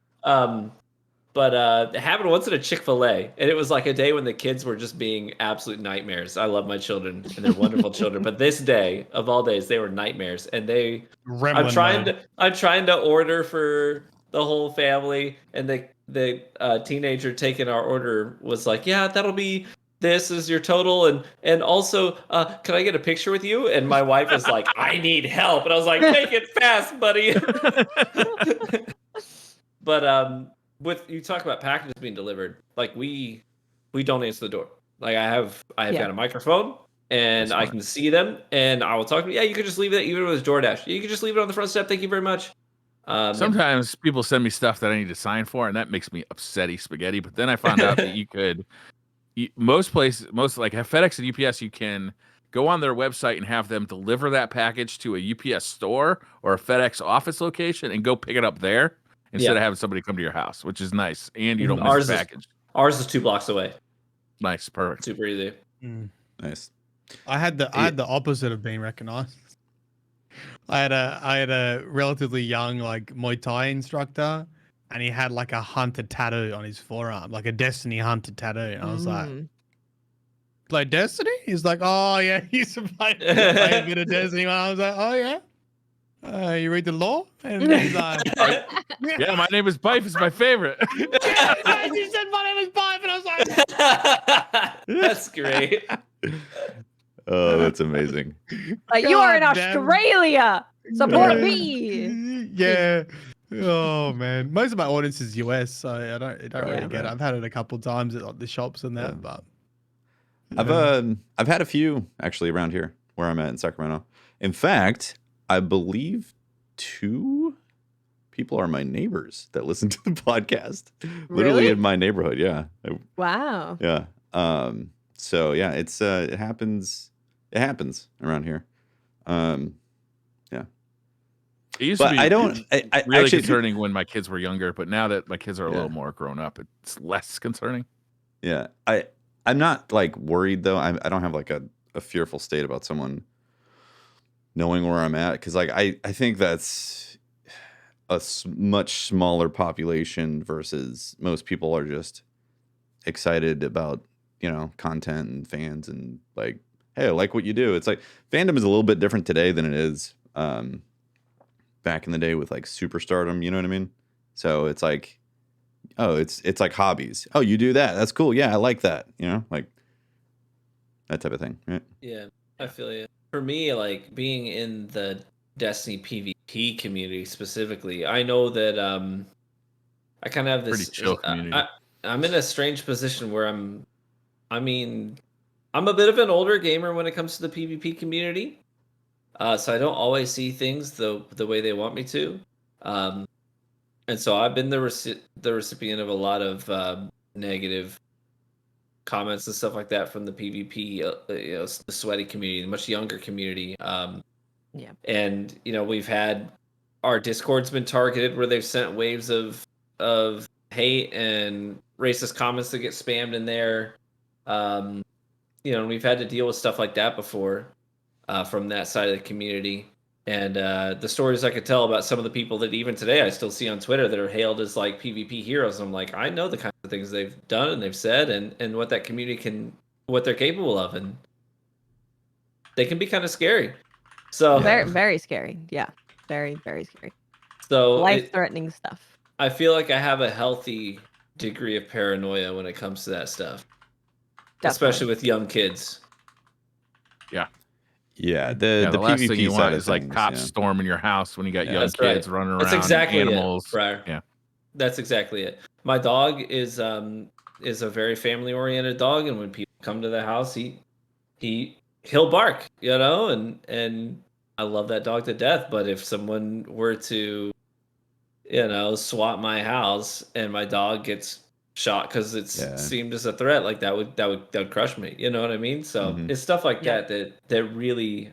But it happened once at a Chick-fil-A, and it was like a day when the kids were just being absolute nightmares. I love my children, and they're wonderful children. But this day of all days, they were nightmares, and I'm trying to order for the whole family, and the teenager taking our order was like, yeah, that'll be, this is your total, and also can I get a picture with you? And my wife was like, I need help, and I was like, make it fast, buddy. But with you talk about packages being delivered, like we don't answer the door. Like I have got a microphone, and I can see them, and I will talk to them. Yeah, you could just leave it, even with DoorDash. You could just leave it on the front step. Thank you very much. Sometimes people send me stuff that I need to sign for, and that makes me upsetty spaghetti. But then I found out that most like FedEx and UPS, you can go on their website and have them deliver that package to a UPS store or a FedEx office location and go pick it up there instead of having somebody come to your house, which is nice. And you don't miss the package. Ours is 2 blocks away. Nice. Perfect. Super easy. Nice. I had the opposite of being recognized. I had a relatively young like Muay Thai instructor, and he had like a hunter tattoo on his forearm, like a Destiny hunter tattoo. And I was like Destiny? He's like, oh yeah, he's playing a bit of Destiny. And I was like, oh yeah. You read the law? And he's like, yeah, my name is Bife. It's my favorite. Yeah, he said my name is Bife, and I was like, that's great. Oh, that's amazing. Like, you are in Australia. Support me. Yeah. Oh man, most of my audience is US, so I don't really get it. I've had it a couple of times at the shops and that, but I've had a few actually around here where I'm at in Sacramento. In fact, I believe 2 people are my neighbors that listen to the podcast. Really? Literally in my neighborhood. Yeah. Wow. Yeah. So yeah, it happens. It happens around here. Yeah. It used But to be I don't. I really actually concerning when my kids were younger, but now that my kids are a Yeah. little more grown up, it's less concerning. Yeah. I'm not like worried though. I don't have like a fearful state about someone knowing where I'm at, because like I think that's a much smaller population versus most people are just excited about, you know, content and fans and like, hey, I like what you do. It's like fandom is a little bit different today than it is back in the day with like superstardom, you know what I mean? So it's like, oh, it's like hobbies. Oh, you do that. That's cool. Yeah, I like that. You know, like that type of thing, right? Yeah, I feel you. For me, like being in the Destiny PvP community specifically, I know that I kind of have this Pretty chill community. I'm in a strange position where I'm a bit of an older gamer when it comes to the PvP community. So I don't always see things the way they want me to. And so I've been the recipient of a lot of negative comments and stuff like that from the PvP, you know, the sweaty community, the much younger community. Yeah. And you know, we've had our Discord's been targeted where they've sent waves of hate and racist comments that get spammed in there. You know, and we've had to deal with stuff like that before from that side of the community. And the stories I could tell about some of the people that even today I still see on Twitter that are hailed as like PvP heroes. I'm like, I know the kinds of things they've done and they've said and what that community what they're capable of. And they can be kind of scary. So Very, very scary. Yeah. Very, very scary. So life-threatening stuff. I feel like I have a healthy degree of paranoia when it comes to that stuff. Definitely. Especially with young kids. Yeah. Yeah, the last PvP thing you side want of is like things, cops yeah. storming your house when you got young That's kids right. running around. That's exactly animals. it, Briar. Yeah, that's exactly it. My dog is a very family oriented dog, and when people come to the house, he'll bark, you know, and I love that dog to death. But if someone were to, you know, swat my house and my dog gets shot because it's seemed as a threat, like that would crush me. You know what I mean? So it's stuff like that really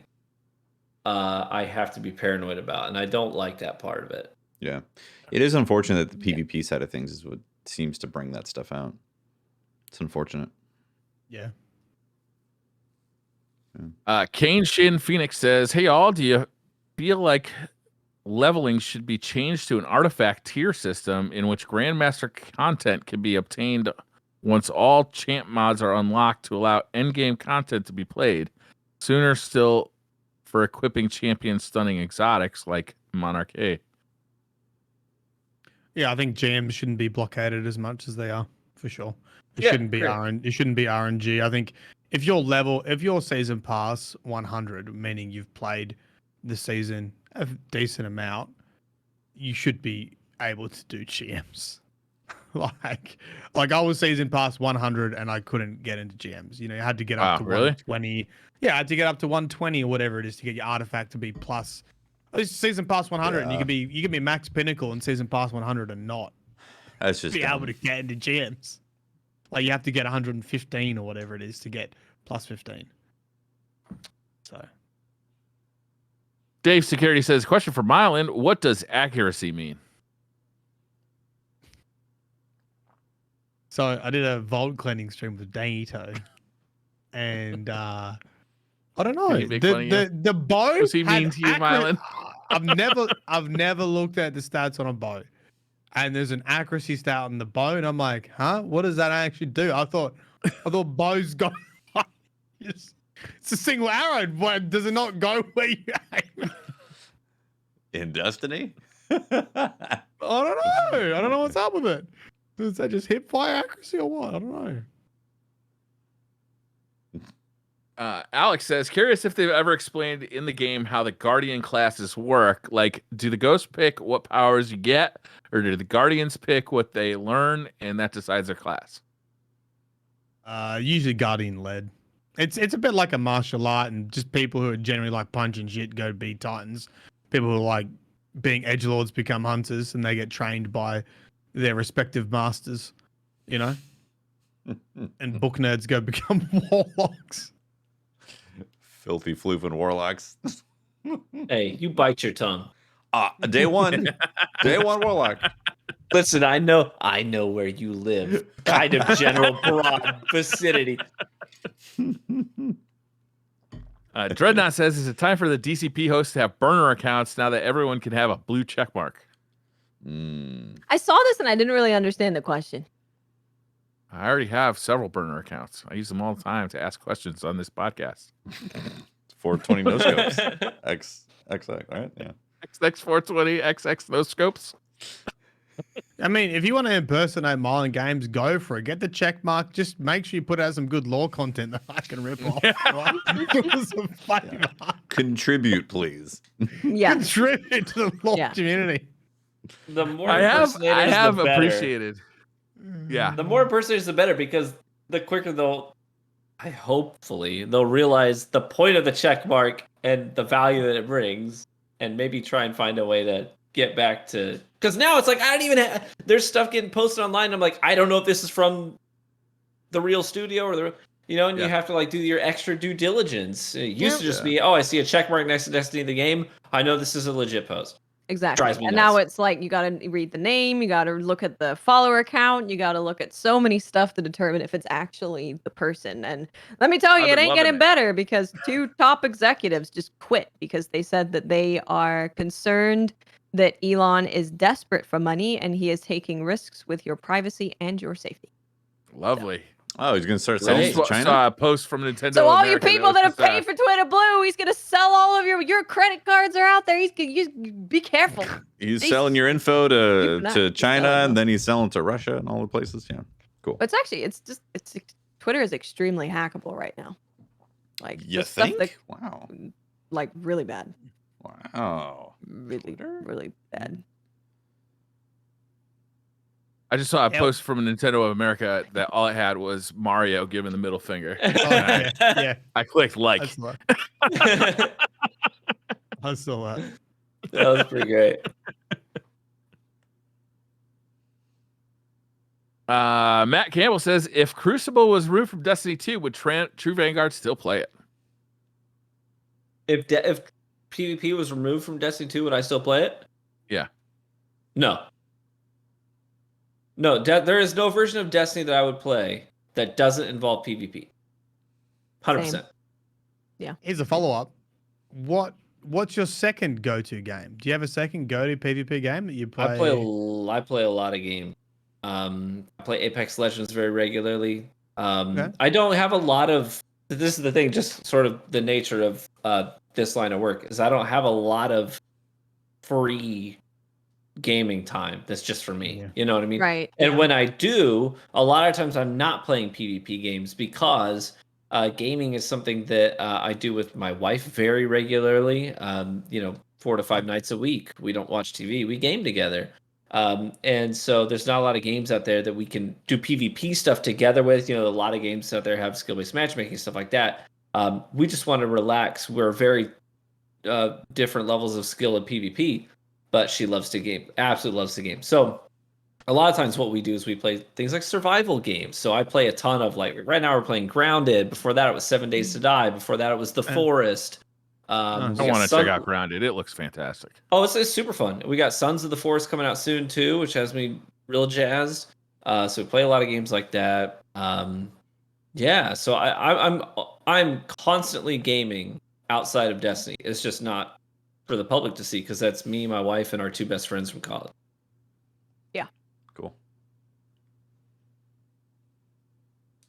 I have to be paranoid about, and I don't like that part of it. Yeah, it is unfortunate that the PvP side of things is what seems to bring that stuff out. It's unfortunate. Yeah. Kane Shin Phoenix says, "Hey all, do you feel like leveling should be changed to an artifact tier system in which Grandmaster content can be obtained once all champ mods are unlocked to allow endgame content to be played? Sooner still for equipping champion stunning exotics like Monarch A." Yeah, I think GMs shouldn't be blockaded as much as they are, for sure. It Yeah, shouldn't be great. it shouldn't be RNG. I think if your season pass 100, meaning you've played the season a decent amount, you should be able to do GMs. like I was season pass 100 and I couldn't get into GMs. You know, you had to get up to 120. Yeah, I had to get up to 120 or whatever it is to get your artifact to be plus. It's season pass 100 and you can be max pinnacle in season pass 100 and not That's just be dumb. able to get into GMs. Like you have to get 115 or whatever it is to get plus 15. So Dave Security says, question for Mylan, what does accuracy mean? So I did a vault cleaning stream with Danito, and I don't know. Did he make fun of you? The bow. Was he mean to you, Mylan? I've never looked at the stats on a bow, and there's an accuracy stat on the bow, and I'm like, huh? What does that actually do? I thought bows go. It's a single arrow. Why does it not go where you aim? In Destiny? I don't know what's up with it. Is that just hip fire accuracy or what? I don't know. Alex says, curious if they've ever explained in the game how the Guardian classes work. Like, do the ghosts pick what powers you get, or do the Guardians pick what they learn, and that decides their class? Usually Guardian led. It's a bit like a martial art, and just people who are generally like punching shit go be Titans. People who are like being edgelords become hunters and they get trained by their respective masters, you know? And book nerds go become warlocks. Filthy floofing warlocks. Hey, you bite your tongue. Day one. Day one warlock. Listen, I know where you live. Kind of general broad vicinity. Dreadnought says, is it time for the DCP hosts to have burner accounts now that everyone can have a blue check mark? I saw this and I didn't really understand the question. I already have several burner accounts. I use them all the time to ask questions on this podcast. 420 no scopes. XX, right? Yeah. XX420, XX no scopes. I mean, if you want to impersonate Mylan Games, go for it. Get the check mark. Just make sure you put out some good lore content that I can rip off. Right? Some fucking Contribute, please. Yeah. contribute to the lore Yeah. community. The more I impersonators, have the better. appreciated. Yeah. The more impersonators, the better, because the quicker hopefully they'll realize the point of the check mark and the value that it brings, and maybe try and find a way to get back to, because now it's like I don't even there's stuff getting posted online and I'm like, I don't know if this is from the real studio or the, you know, and you have to like do your extra due diligence. It used to just be, oh, I see a check mark next to Destiny the game, I know this is a legit post. Exactly. Drives me And nuts. now it's like you got to read the name, you got to look at the follower count, you got to look at so many stuff to determine if it's actually the person. And let me tell you, I've it been ain't loving getting it. better because 2 top executives just quit because they said that they are concerned that Elon is desperate for money and he is taking risks with your privacy and your safety. Lovely. Oh, he's going to start I selling just to China? saw a post from Nintendo. So all you America people that was have paid for Twitter Blue, he's gonna sell all of your credit cards are out there. You be careful. He's They- selling your info Keep to not China, selling and then he's selling to Russia and all the places. Yeah, cool. But it's actually Twitter is extremely hackable right now. Like You the stuff think? that Wow. like really bad. Wow. Really, Twitter? really bad. I just saw a Yep. post from Nintendo of America that all it had was Mario giving the middle finger. Oh, yeah. I clicked like. I saw I saw that. That was pretty great. Matt Campbell says, if Crucible was removed from Destiny 2, would True Vanguard still play it? If PvP was removed from Destiny 2, would I still play it? Yeah. No. No, there is no version of Destiny that I would play that doesn't involve PvP. 100%. Here's a follow-up. What's your second go-to game? Do you have a second go-to PvP game that you play? I play a lot of games. I play Apex Legends very regularly. Okay. I don't have a lot of. This is the thing, just sort of the nature of this line of work is I don't have a lot of free gaming time that's just for me. Yeah. You know what I mean? Right. And yeah. when I do, a lot of times I'm not playing PvP games because gaming is something that I do with my wife very regularly. 4 to 5 nights a week. We don't watch TV. We game together. And so there's not a lot of games out there that we can do PvP stuff together with. A lot of games out there have skill-based matchmaking, stuff like that. We just want to relax. We're very different levels of skill in PvP, but she loves to game, absolutely loves to game. So a lot of times what we do is we play things like survival games. So I play a ton of right now we're playing Grounded. Before that it was 7 Days to Die. Before that it was The Forest. I want to check out Grounded. It looks fantastic. Oh, it's super fun. We got Sons of the Forest coming out soon too, which has me real jazzed. So we play a lot of games like that. Yeah, so I'm constantly gaming outside of Destiny. It's just not for the public to see because that's me, my wife, and our 2 best friends from college. Yeah. Cool.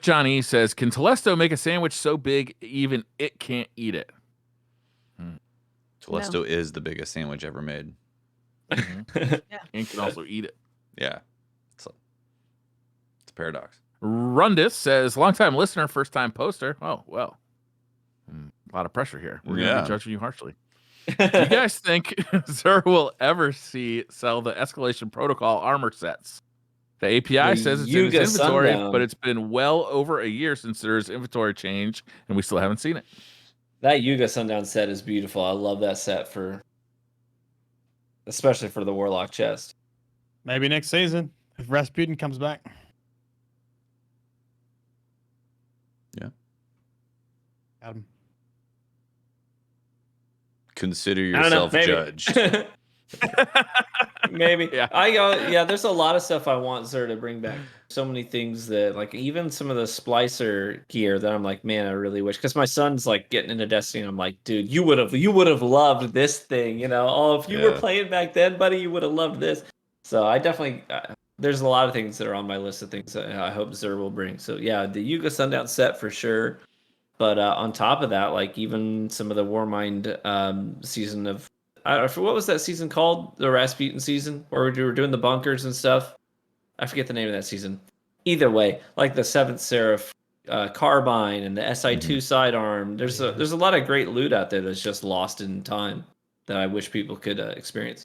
Johnny says, can Telesto make a sandwich so big even it can't eat it? Telesto is the biggest sandwich ever made. And can also eat it. Yeah. It's a paradox. Rundis says, long-time listener, first-time poster. Oh, well. A lot of pressure here. We're going to be judging you harshly. Do you guys think Xur will ever sell the Escalation Protocol armor sets? The API says it's in his inventory, but it's been well over a year since there's inventory change, and we still haven't seen it. That Yuga Sundown set is beautiful. I love that set for especially for the Warlock chest. Maybe next season if Rasputin comes back. Yeah. Adam. Consider I don't know, yourself judged. Maybe. Yeah. There's a lot of stuff I want Xur to bring back. So many things that, like, even some of the splicer gear that I'm like, man, I really wish, because my son's like getting into Destiny and I'm like, dude, you would have loved this thing, you know. Oh, if you were playing back then, buddy, you would have loved this. So I definitely there's a lot of things that are on my list of things that I hope Xur will bring. So yeah, the Yuga Sundown set for sure. But on top of that, like even some of the Warmind season of, I don't know, what was that season called? The Rasputin season, where we were doing the bunkers and stuff. I forget the name of that season. Either way, like the Seventh Seraph carbine and the SI2 sidearm. There's a lot of great loot out there that's just lost in time that I wish people could experience.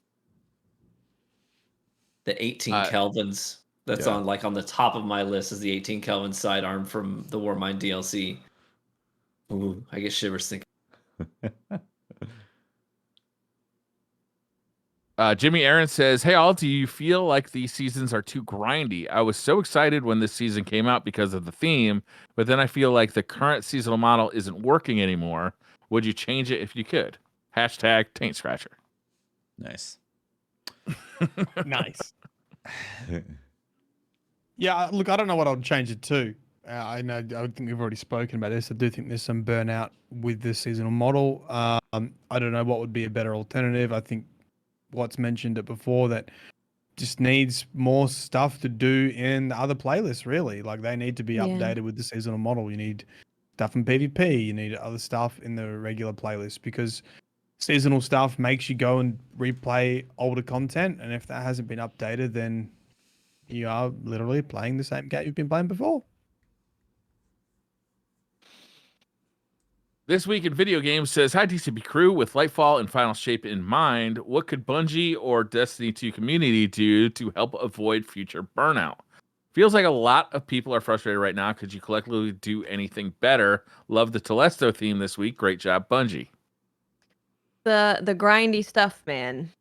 The 18 Kelvins. That's on the top of my list is the 18 Kelvin sidearm from the Warmind DLC. Ooh, I get shivers thinking. Jimmy Aaron says, "Hey all, do you feel like these seasons are too grindy? I was so excited when this season came out because of the theme, but then I feel like the current seasonal model isn't working anymore. Would you change it if you could? Hashtag Taint Scratcher." Nice. Nice. Yeah, look, I don't know what I'd change it to. I think we've already spoken about this. I do think there's some burnout with the seasonal model. I don't know what would be a better alternative. I think what's mentioned it before, that just needs more stuff to do in the other playlists, really. Like they need to be updated with the seasonal model. You need stuff in PvP. You need other stuff in the regular playlist, because seasonal stuff makes you go and replay older content. And if that hasn't been updated, then you are literally playing the same game you've been playing before. This Week in Video Games says, "Hi DCP crew, with Lightfall and Final Shape in mind, what could Bungie or Destiny 2 community do to help avoid future burnout? Feels like a lot of people are frustrated right now. Could you collectively do anything better? Love the Telesto theme this week. Great job, Bungie." The grindy stuff, man.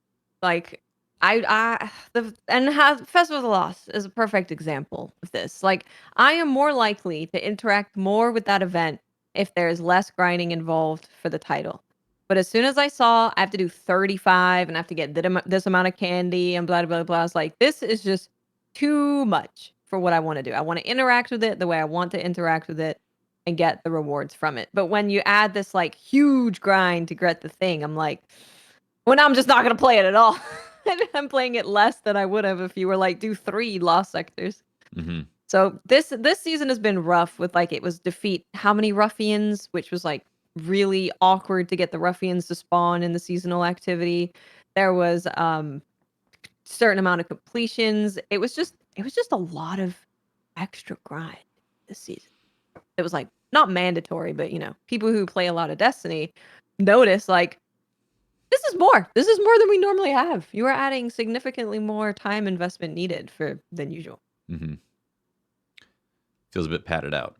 Like Festival of the Lost is a perfect example of this. Like I am more likely to interact more with that event if there's less grinding involved for the title. But as soon as I saw I have to do 35 and I have to get this amount of candy and blah, blah, blah, I was like, this is just too much for what I want to do. I want to interact with it the way I want to interact with it and get the rewards from it. But when you add this like huge grind to get the thing, I'm like, well, now I'm just not going to play it at all. I'm playing it less than I would have if you were like, do 3 lost sectors. Mm-hmm. So this season has been rough with, like, it was defeat how many ruffians, which was like really awkward to get the ruffians to spawn in the seasonal activity. There was certain amount of completions. It was just a lot of extra grind this season. It was like not mandatory, but you know, people who play a lot of Destiny notice like this is more than we normally have. You are adding significantly more time investment needed than usual. Mm-hmm. Feels a bit padded out,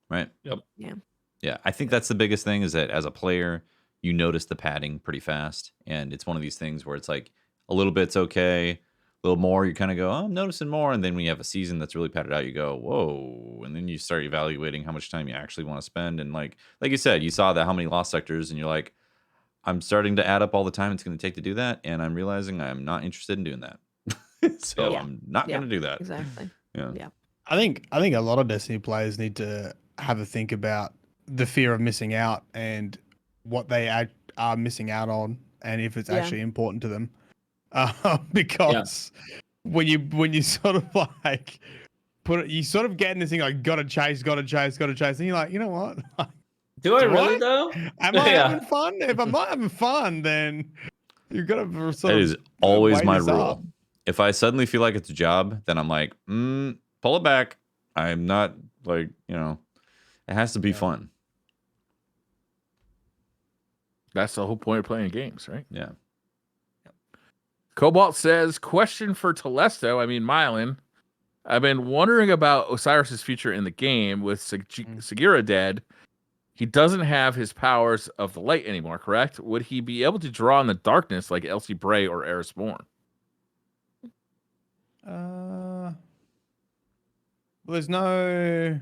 right? Yep. Yeah. I think that's the biggest thing, is that as a player, you notice the padding pretty fast, and it's one of these things where it's like a little bit's okay, a little more, you kind of go, oh, I'm noticing more, and then when you have a season that's really padded out, you go, whoa, and then you start evaluating how much time you actually want to spend, and like you said, you saw that how many lost sectors, and you're like, I'm starting to add up all the time it's going to take to do that, and I'm realizing I'm not interested in doing that. So I'm not going to do that. Exactly. Yeah. I think a lot of Destiny players need to have a think about the fear of missing out and what they are missing out on, and if it's actually important to them. Because when you sort of like you sort of get in this thing like gotta chase, and you're like, you know what? Do I really though? Am I having fun? If I'm not having fun, then you've got to sort of. That is always my this rule. up. If I suddenly feel like it's a job, then I'm like, pull it back. I'm not like, it has to be fun. That's the whole point of playing games, right? Yeah. Cobalt says, question for Telesto. I mean, Mylan. I've been wondering about Osiris's future in the game with Sagira dead. He doesn't have his powers of the light anymore, correct? Would he be able to draw in the darkness like Elsie Bray or Eris Morn? Well, there's no.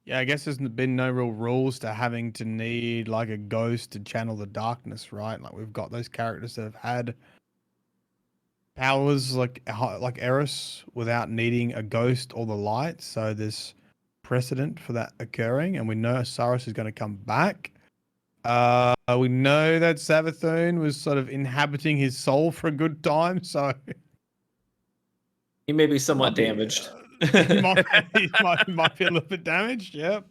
Yeah, I guess there's been no real rules to having to need like a ghost to channel the darkness, right? Like we've got those characters that have had powers like Eris without needing a ghost or the light. So there's precedent for that occurring, and we know Osiris is going to come back. We know that Savathun was sort of inhabiting his soul for a good time, so he may be somewhat damaged. he might be a little bit damaged. Yep,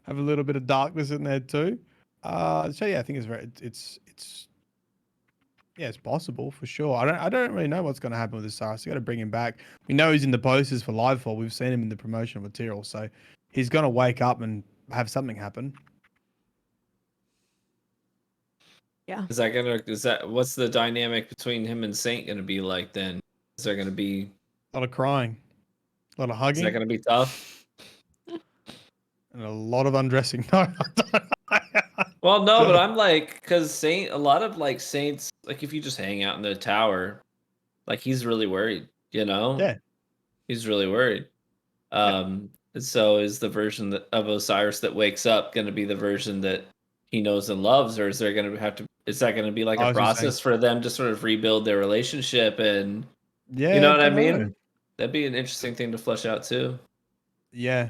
have a little bit of darkness in there too. So yeah, I think it's possible for sure. I don't really know what's going to happen with Osiris. You got to bring him back. We know he's in the posters for Livefall. We've seen him in the promotional material, so he's going to wake up and have something happen. Yeah. What's the dynamic between him and Saint going to be like then? Is there going to be a lot of crying, a lot of hugging? Is that going to be tough? And a lot of undressing. No, well, no, but I'm like, because a lot of like Saints, like if you just hang out in the tower, like he's really worried, you know? Yeah. He's really worried. So is the version of Osiris that wakes up going to be the version that he knows and loves, or is that going to be like a process for them to sort of rebuild their relationship? And you know what I mean? That'd be an interesting thing to flesh out too. Yeah.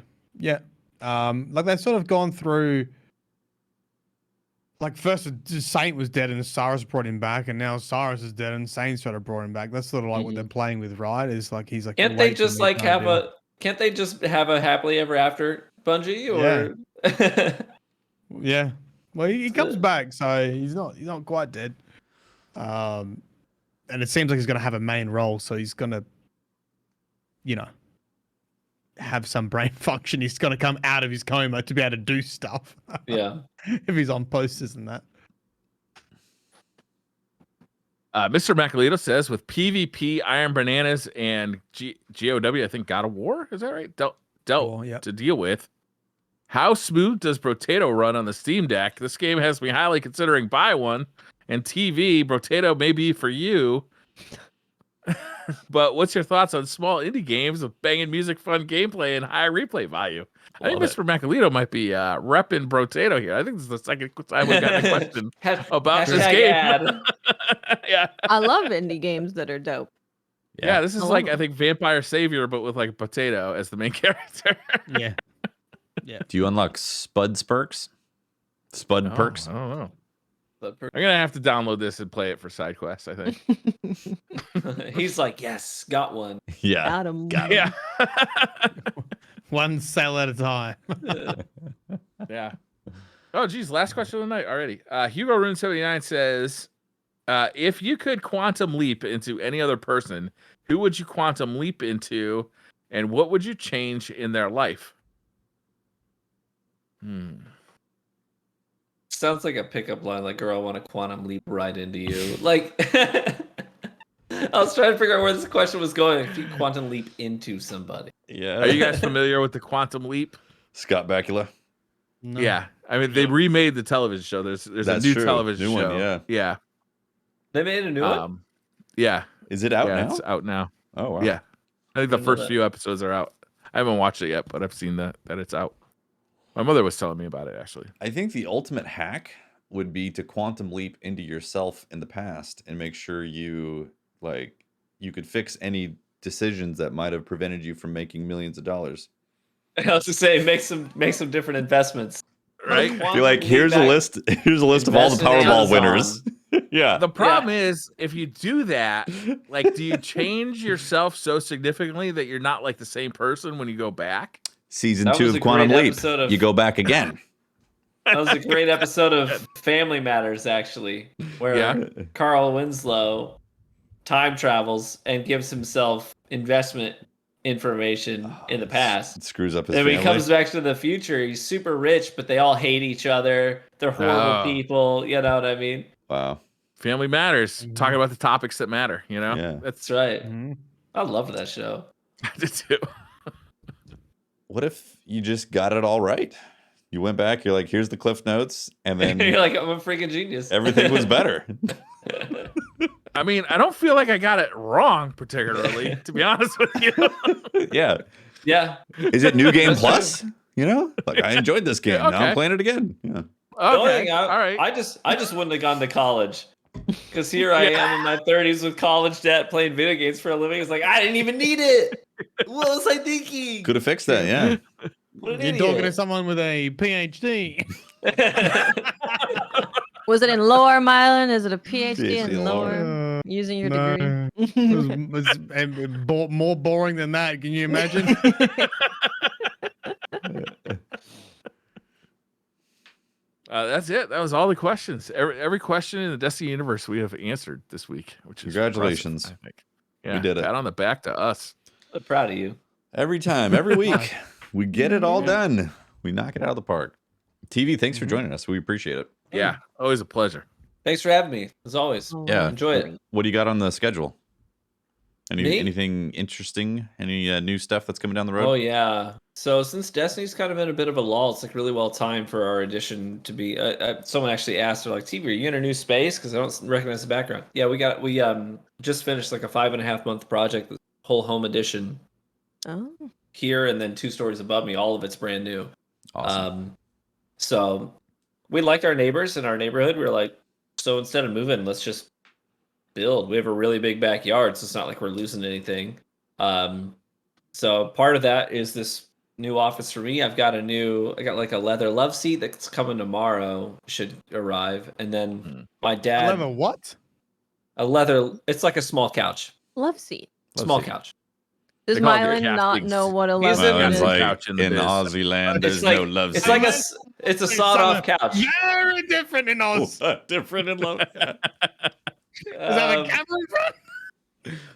Like they've sort of gone through. Like first, Saint was dead and Osiris brought him back, and now Osiris is dead and Saint's trying to brought him back. That's sort of like what they're playing with, right? Is like he's like. Can't they just have a happily ever after, Bungie? Or yeah. Well, he comes back, so he's not quite dead. And it seems like he's going to have a main role, so he's going to, have some brain function. He's going to come out of his coma to be able to do stuff. Yeah. If he's on posters and that. Mr. Macalito says with PvP, Iron Bananas, and GOW, I think God of War, is that right? Dealt to deal with. How smooth does Brotato run on the Steam Deck? This game has me highly considering buy one. And TV, Brotato may be for you. But what's your thoughts on small indie games with banging music, fun gameplay, and high replay value? I think Mr. Macalito might be repping Brotato here. I think this is the second time we've got a question about this game. Yeah. I love indie games that are dope. Yeah, this is like, I think, Vampire Savior, but with like Potato as the main character. Yeah. Do you unlock Spud perks? Perks? I don't know. I'm gonna have to download this and play it for side quests, I think. He's like, yes, got one. Yeah. Got him. Yeah. One cell at a time. Yeah. Oh, geez. Last question of the night already. Hugo Rune 79 says, if you could quantum leap into any other person, who would you quantum leap into, and what would you change in their life? Sounds like a pickup line, like, girl, I want to quantum leap right into you. Like, I was trying to figure out where this question was going. If you quantum leap into somebody. Yeah. Are you guys familiar with the quantum leap? Scott Bakula? No. Yeah. I mean, they remade the television show. There's a new television show. One, yeah. They made a new one? Yeah. Is it out now? It's out now. Oh, wow. Yeah. I think the first few episodes are out. I haven't watched it yet, but I've seen that it's out. My mother was telling me about it, actually. I think the ultimate hack would be to quantum leap into yourself in the past and make sure you could fix any decisions that might have prevented you from making millions of dollars. I was to say, make some different investments. Right? You're like, here's a list of all the Powerball winners. Yeah. The problem is, if you do that, like, do you change yourself so significantly that you're not like the same person when you go back? Season 2 of Quantum Leap. You go back again. That was a great episode of Family Matters, actually, where Carl Winslow time travels and gives himself investment information in the past. It screws up his then family. When he comes back to the future, he's super rich, but they all hate each other. They're horrible people. You know what I mean? Wow. Family Matters. Talking about the topics that matter, you know? Yeah. That's right. Mm-hmm. I love that show. I did too. What if you just got it all right? You went back. You're like, here's the Cliff Notes, and then You're like, I'm a freaking genius. everything was better. I mean, I don't feel like I got it wrong particularly, to be honest with you. Yeah. Yeah. Is it New Game That's Plus? You know, like I enjoyed this game. Now I'm Okay. playing it again. Yeah. The only Okay. thing All right. I just wouldn't have gone to college. Because here I am in my 30s with college debt playing video games for a living. It's like, I didn't even need it. What was I thinking? Could have fixed that. Yeah. What an You're idiot. talking to someone with a PhD. Was it in lore, Mylan? Is it a PhD PhD in lore? Uh, Using your no. degree? It was more boring than that. Can you imagine? That's it. That was all the questions. Every question in the Destiny universe we have answered this week, which is Congratulations. impressive, I think. Yeah, We did it. Pat on the back to us. I'm proud of you. Every time, every week, we get it all done. We knock it out of the park. TV, thanks for joining us. We appreciate it. Yeah, always a pleasure. Thanks for having me, as always. Yeah. Enjoy it. What do you got on the schedule? Me? Anything interesting? Any new stuff that's coming down the road? Oh, yeah. So since Destiny's kind of in a bit of a lull, it's like really well timed for our edition to be. Someone actually asked, they're like, TV, are you in a new space? Because I don't recognize the background. Yeah, we just finished like a 5.5 month project, the whole home edition Oh. here, and then 2 stories above me. All of it's brand new. Awesome. So we liked our neighbors in our neighborhood. We were like, so instead of moving, let's just build. We have a really big backyard, so it's not like we're losing anything. So part of that is this new office for me. I got like a leather love seat that's coming tomorrow, should arrive. And then my dad, Leather what? it's like a small couch, Love seat. small seat. couch. Does They call it Mylan your not half-pigs. know what a He's love in- seat Mylan's is? like, couch in the in biz. Aussie land, It's there's like, no love it's seat. like it's a sawed-off couch. Very different in Oz. Different in love. Is that a camera in front?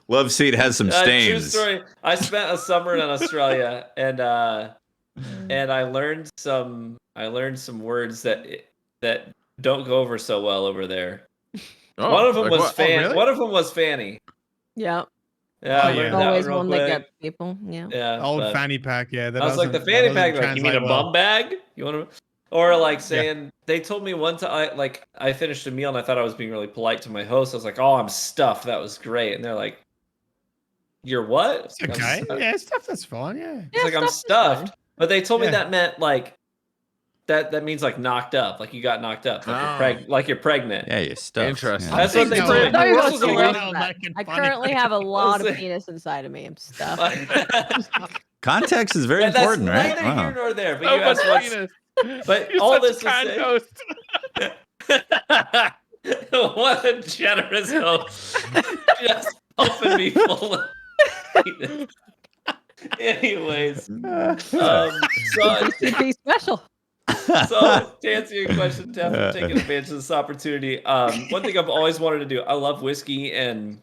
Love seat has some True stains. story. I spent a summer in Australia, and I learned some words that don't go over so well over there. Oh, One of them like was what? really? One of them was fanny. Yeah. Yeah, Oh, I learned yeah. that Always real one quick. that gets people. Yeah. Yeah, Old but fanny pack, yeah. That I was like, the doesn't- fanny that pack, doesn't like, you mean a translate well. bum bag? You want to? Or like saying, they told me one time, I finished a meal and I thought I was being really polite to my host. I was like, oh, I'm stuffed. That was great. And they're like, you're what? It's okay. Yeah, stuff that's fine, yeah. It's like, I'm stuff is fine. stuffed. But they told me Yeah. that meant like, that means like knocked up, like you got knocked up, like, Oh. like you're pregnant. Yeah, you're stuffed. Interesting. Yeah. That's what they No, told me. I This was was a gonna lot- say Well, that. making I funny. currently have a lot of Listen. penis inside of me. I'm stuffed. Context is very That's important, right? neither Wow. here nor there. But So you asked much what's, penis. but You're all such this a to kind say, host. what a generous host. Just pumping me full of penis. Anyways, so DCP special. so to answer your question, definitely taking advantage of this opportunity. One thing I've always wanted to do, I love whiskey and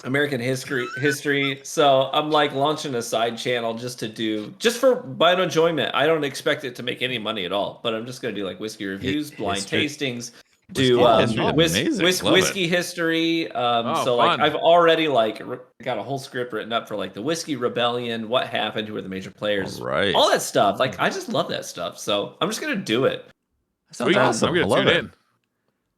American history. So I'm like launching a side channel just for my own enjoyment. I don't expect it to make any money at all, but I'm just gonna do like whiskey reviews, blind history. tastings, do history is amazing. Love whiskey history. So like fun. I've already got a whole script written up for like the Whiskey Rebellion, what happened, who were the major players, All right. all that stuff. Like I just love that stuff. So I'm just gonna do it. Sounds Sweet. awesome. I'm I gonna love tune it. in.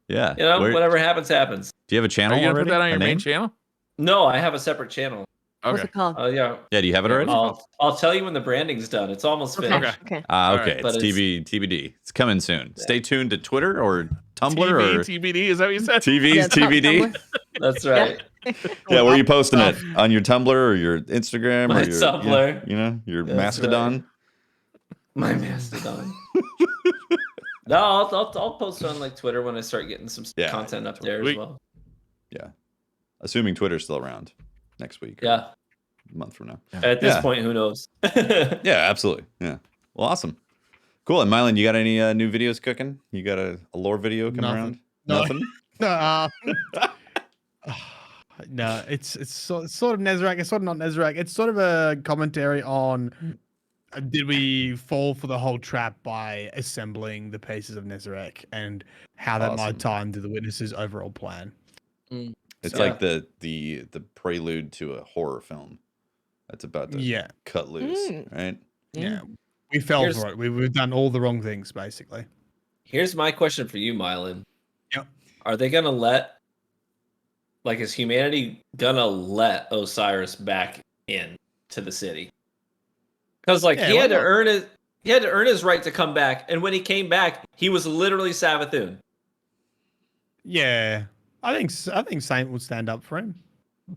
Yeah. You know, Where- whatever happens, happens. do you have a channel Are you gonna already? put that on A your main name? channel? No, I have a separate channel. What's Okay. it called? Yeah, Yeah, do you have it already? I'll tell you when the branding's done. It's almost Okay. finished. Okay. All Okay. right. But It's TBD. It's coming soon. Stay tuned to Twitter or Tumblr TV, or TBD, is that what you said? TV's Yeah, TBD. Tumblr. That's right. Yeah, where are you posting it? On your Tumblr or your Instagram My or your Tumblr. You know, your That's Mastodon. My Mastodon. No, I'll post it on like Twitter when I start getting some Yeah, content up there as Sweet. well. Assuming Twitter's still around next week. or Yeah. a month from now. At this Yeah. point, who knows? Yeah, absolutely. Yeah. Well, awesome. Cool. And Mylan, you got any new videos cooking? You got a lore video coming Nothing. around? No. Nothing? No, it's sort of Nezrak. It's sort of not Nezrak. It's sort of a commentary on did we fall for the whole trap by assembling the pieces of Nezrak and how that Awesome. might tie into the witness's overall plan. It's So- like the prelude to a horror film that's about to Yeah, cut loose, Mm. right? yeah. We fell for it. We've done all the wrong things, basically. Here's my question for you, Mylan. Yep. Are they gonna let, like, is humanity gonna let Osiris back in to the city? Because he had to earn it. He had to earn his right to come back, and when he came back, he was literally Savathun. Yeah, I think Saint will stand up for him.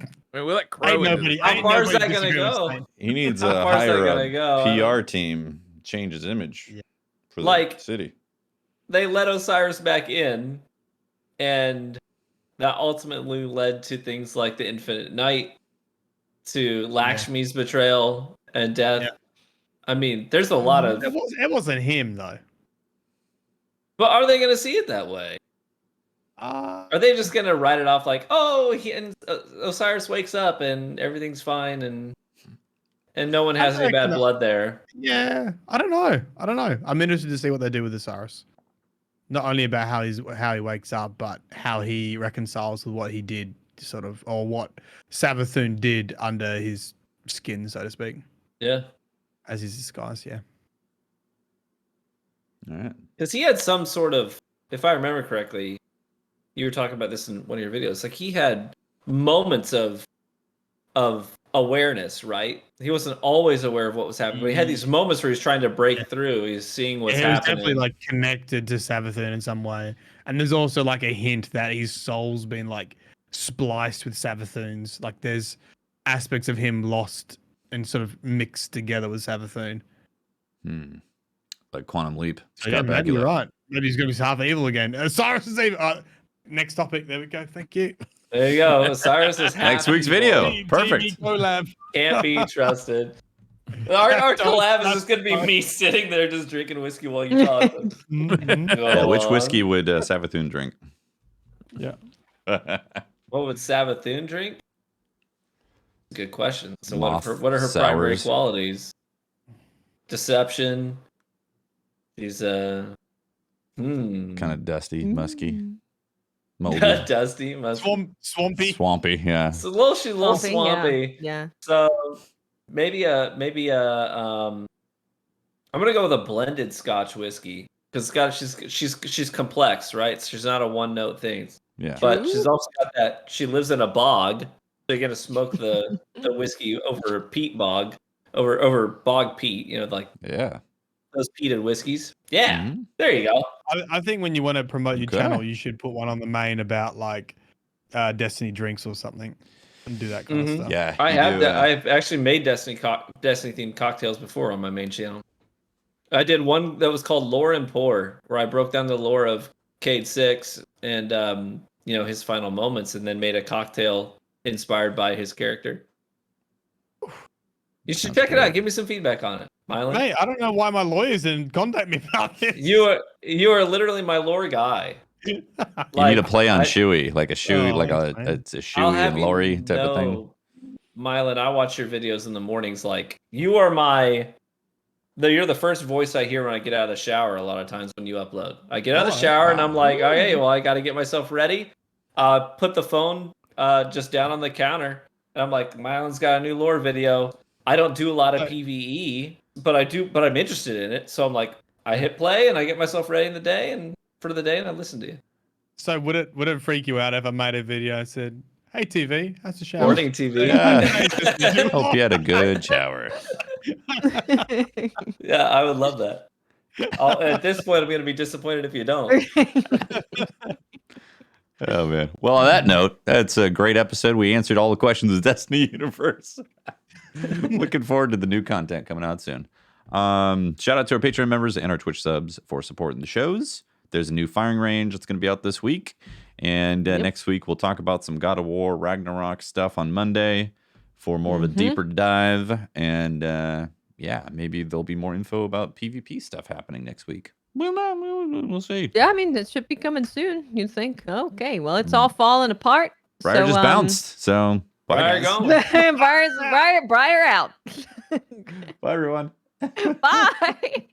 I mean, we let Crow How far is that gonna go? He needs How a far is that higher gonna go? PR team, change his image for the Like- city. They let Osiris back in, and that ultimately led to things like the Infinite Night, to Lakshmi's betrayal and death. Yeah. I mean, there's a lot of. It wasn't him though. But are they going to see it that way? Are they just going to write it off like, oh, Osiris wakes up and everything's fine and no one has any bad blood there? Yeah, I don't know. I'm interested to see what they do with Osiris. Not only about how he wakes up, but how he reconciles with what he did, sort of, or what Savathun did under his skin, so to speak. Yeah. As his disguise, yeah. All right. Because he had some sort of, if I remember correctly, you were talking about this in one of your videos. Like, he had moments of awareness, right? He wasn't always aware of what was happening, but he had these moments where he's trying to break through. He's seeing what's happening. He was definitely like connected to Savathun in some way, and there's also like a hint that his soul's been like spliced with Savathun's. Like, there's aspects of him lost and sort of mixed together with Savathun. Like Quantum Leap. So yeah, maybe you're right. Maybe he's gonna be half evil again. Osiris is evil. Next topic. There we go. Thank you. There you go. Osiris is half Next week's evil. video. Perfect. Collab. Can't be trusted. Our collab is just going to be me sitting there just drinking whiskey while you talk. Which whiskey would Savathun drink? Yeah. What would Savathun drink? Good question. So Moth what are her primary sours. qualities? Deception. She's Kind of dusty, musky. Moldy. dusty, musky. Swampy. Swampy, yeah. It's a little swampy. Yeah. So maybe a I'm gonna go with a blended Scotch whiskey because she's complex, right? So she's not a one note thing. Yeah. But she's also got that she lives in a bog. So you're gonna smoke the whiskey over peat bog, over bog peat. You know, like those peated whiskeys. Yeah, there you go. I think when you want to promote your channel, you should put one on the main about like Destiny drinks or something, and do that kind of stuff. Yeah, I've actually made Destiny themed cocktails before on my main channel. I did one that was called Lore and Pour, where I broke down the lore of Cade 6 and his final moments, and then made a cocktail inspired by his character. You should check it out. Give me some feedback on it, Mylan. Hey, I don't know why my lawyers didn't contact me about this. You are literally my lore guy. You need to play on Shuey, like a Shuey, it's a Shuey and Lori type of thing. Mylan, I watch your videos in the mornings. Like, you're the first voice I hear when I get out of the shower. A lot of times when you upload, I get out of the shower and I'm like, okay, well, I got to get myself ready. Put the phone just down on the counter, and I'm like, Mylan's got a new lore video. I don't do a lot of PvE, but I'm interested in it. So I'm like, I hit play and I get myself ready for the day and I listen to you. So would it freak you out if I made a video and said, "Hey TV, how's the shower?" Morning TV. Hope you had a good shower. Yeah, I would love that. At this point, I'm going to be disappointed if you don't. Oh man. Well, on that note, that's a great episode. We answered all the questions of the Destiny universe. Looking forward to the new content coming out soon. Shout out to our Patreon members and our Twitch subs for supporting the shows. There's a new firing range that's going to be out this week. And next week, we'll talk about some God of War Ragnarok stuff on Monday for more of a deeper dive. And maybe there'll be more info about PvP stuff happening next week. We'll see. Yeah, I mean, it should be coming soon. You'd think, okay, well, it's all falling apart. Briar just bounced. So bye, guys. Briar out. Bye, everyone. Bye.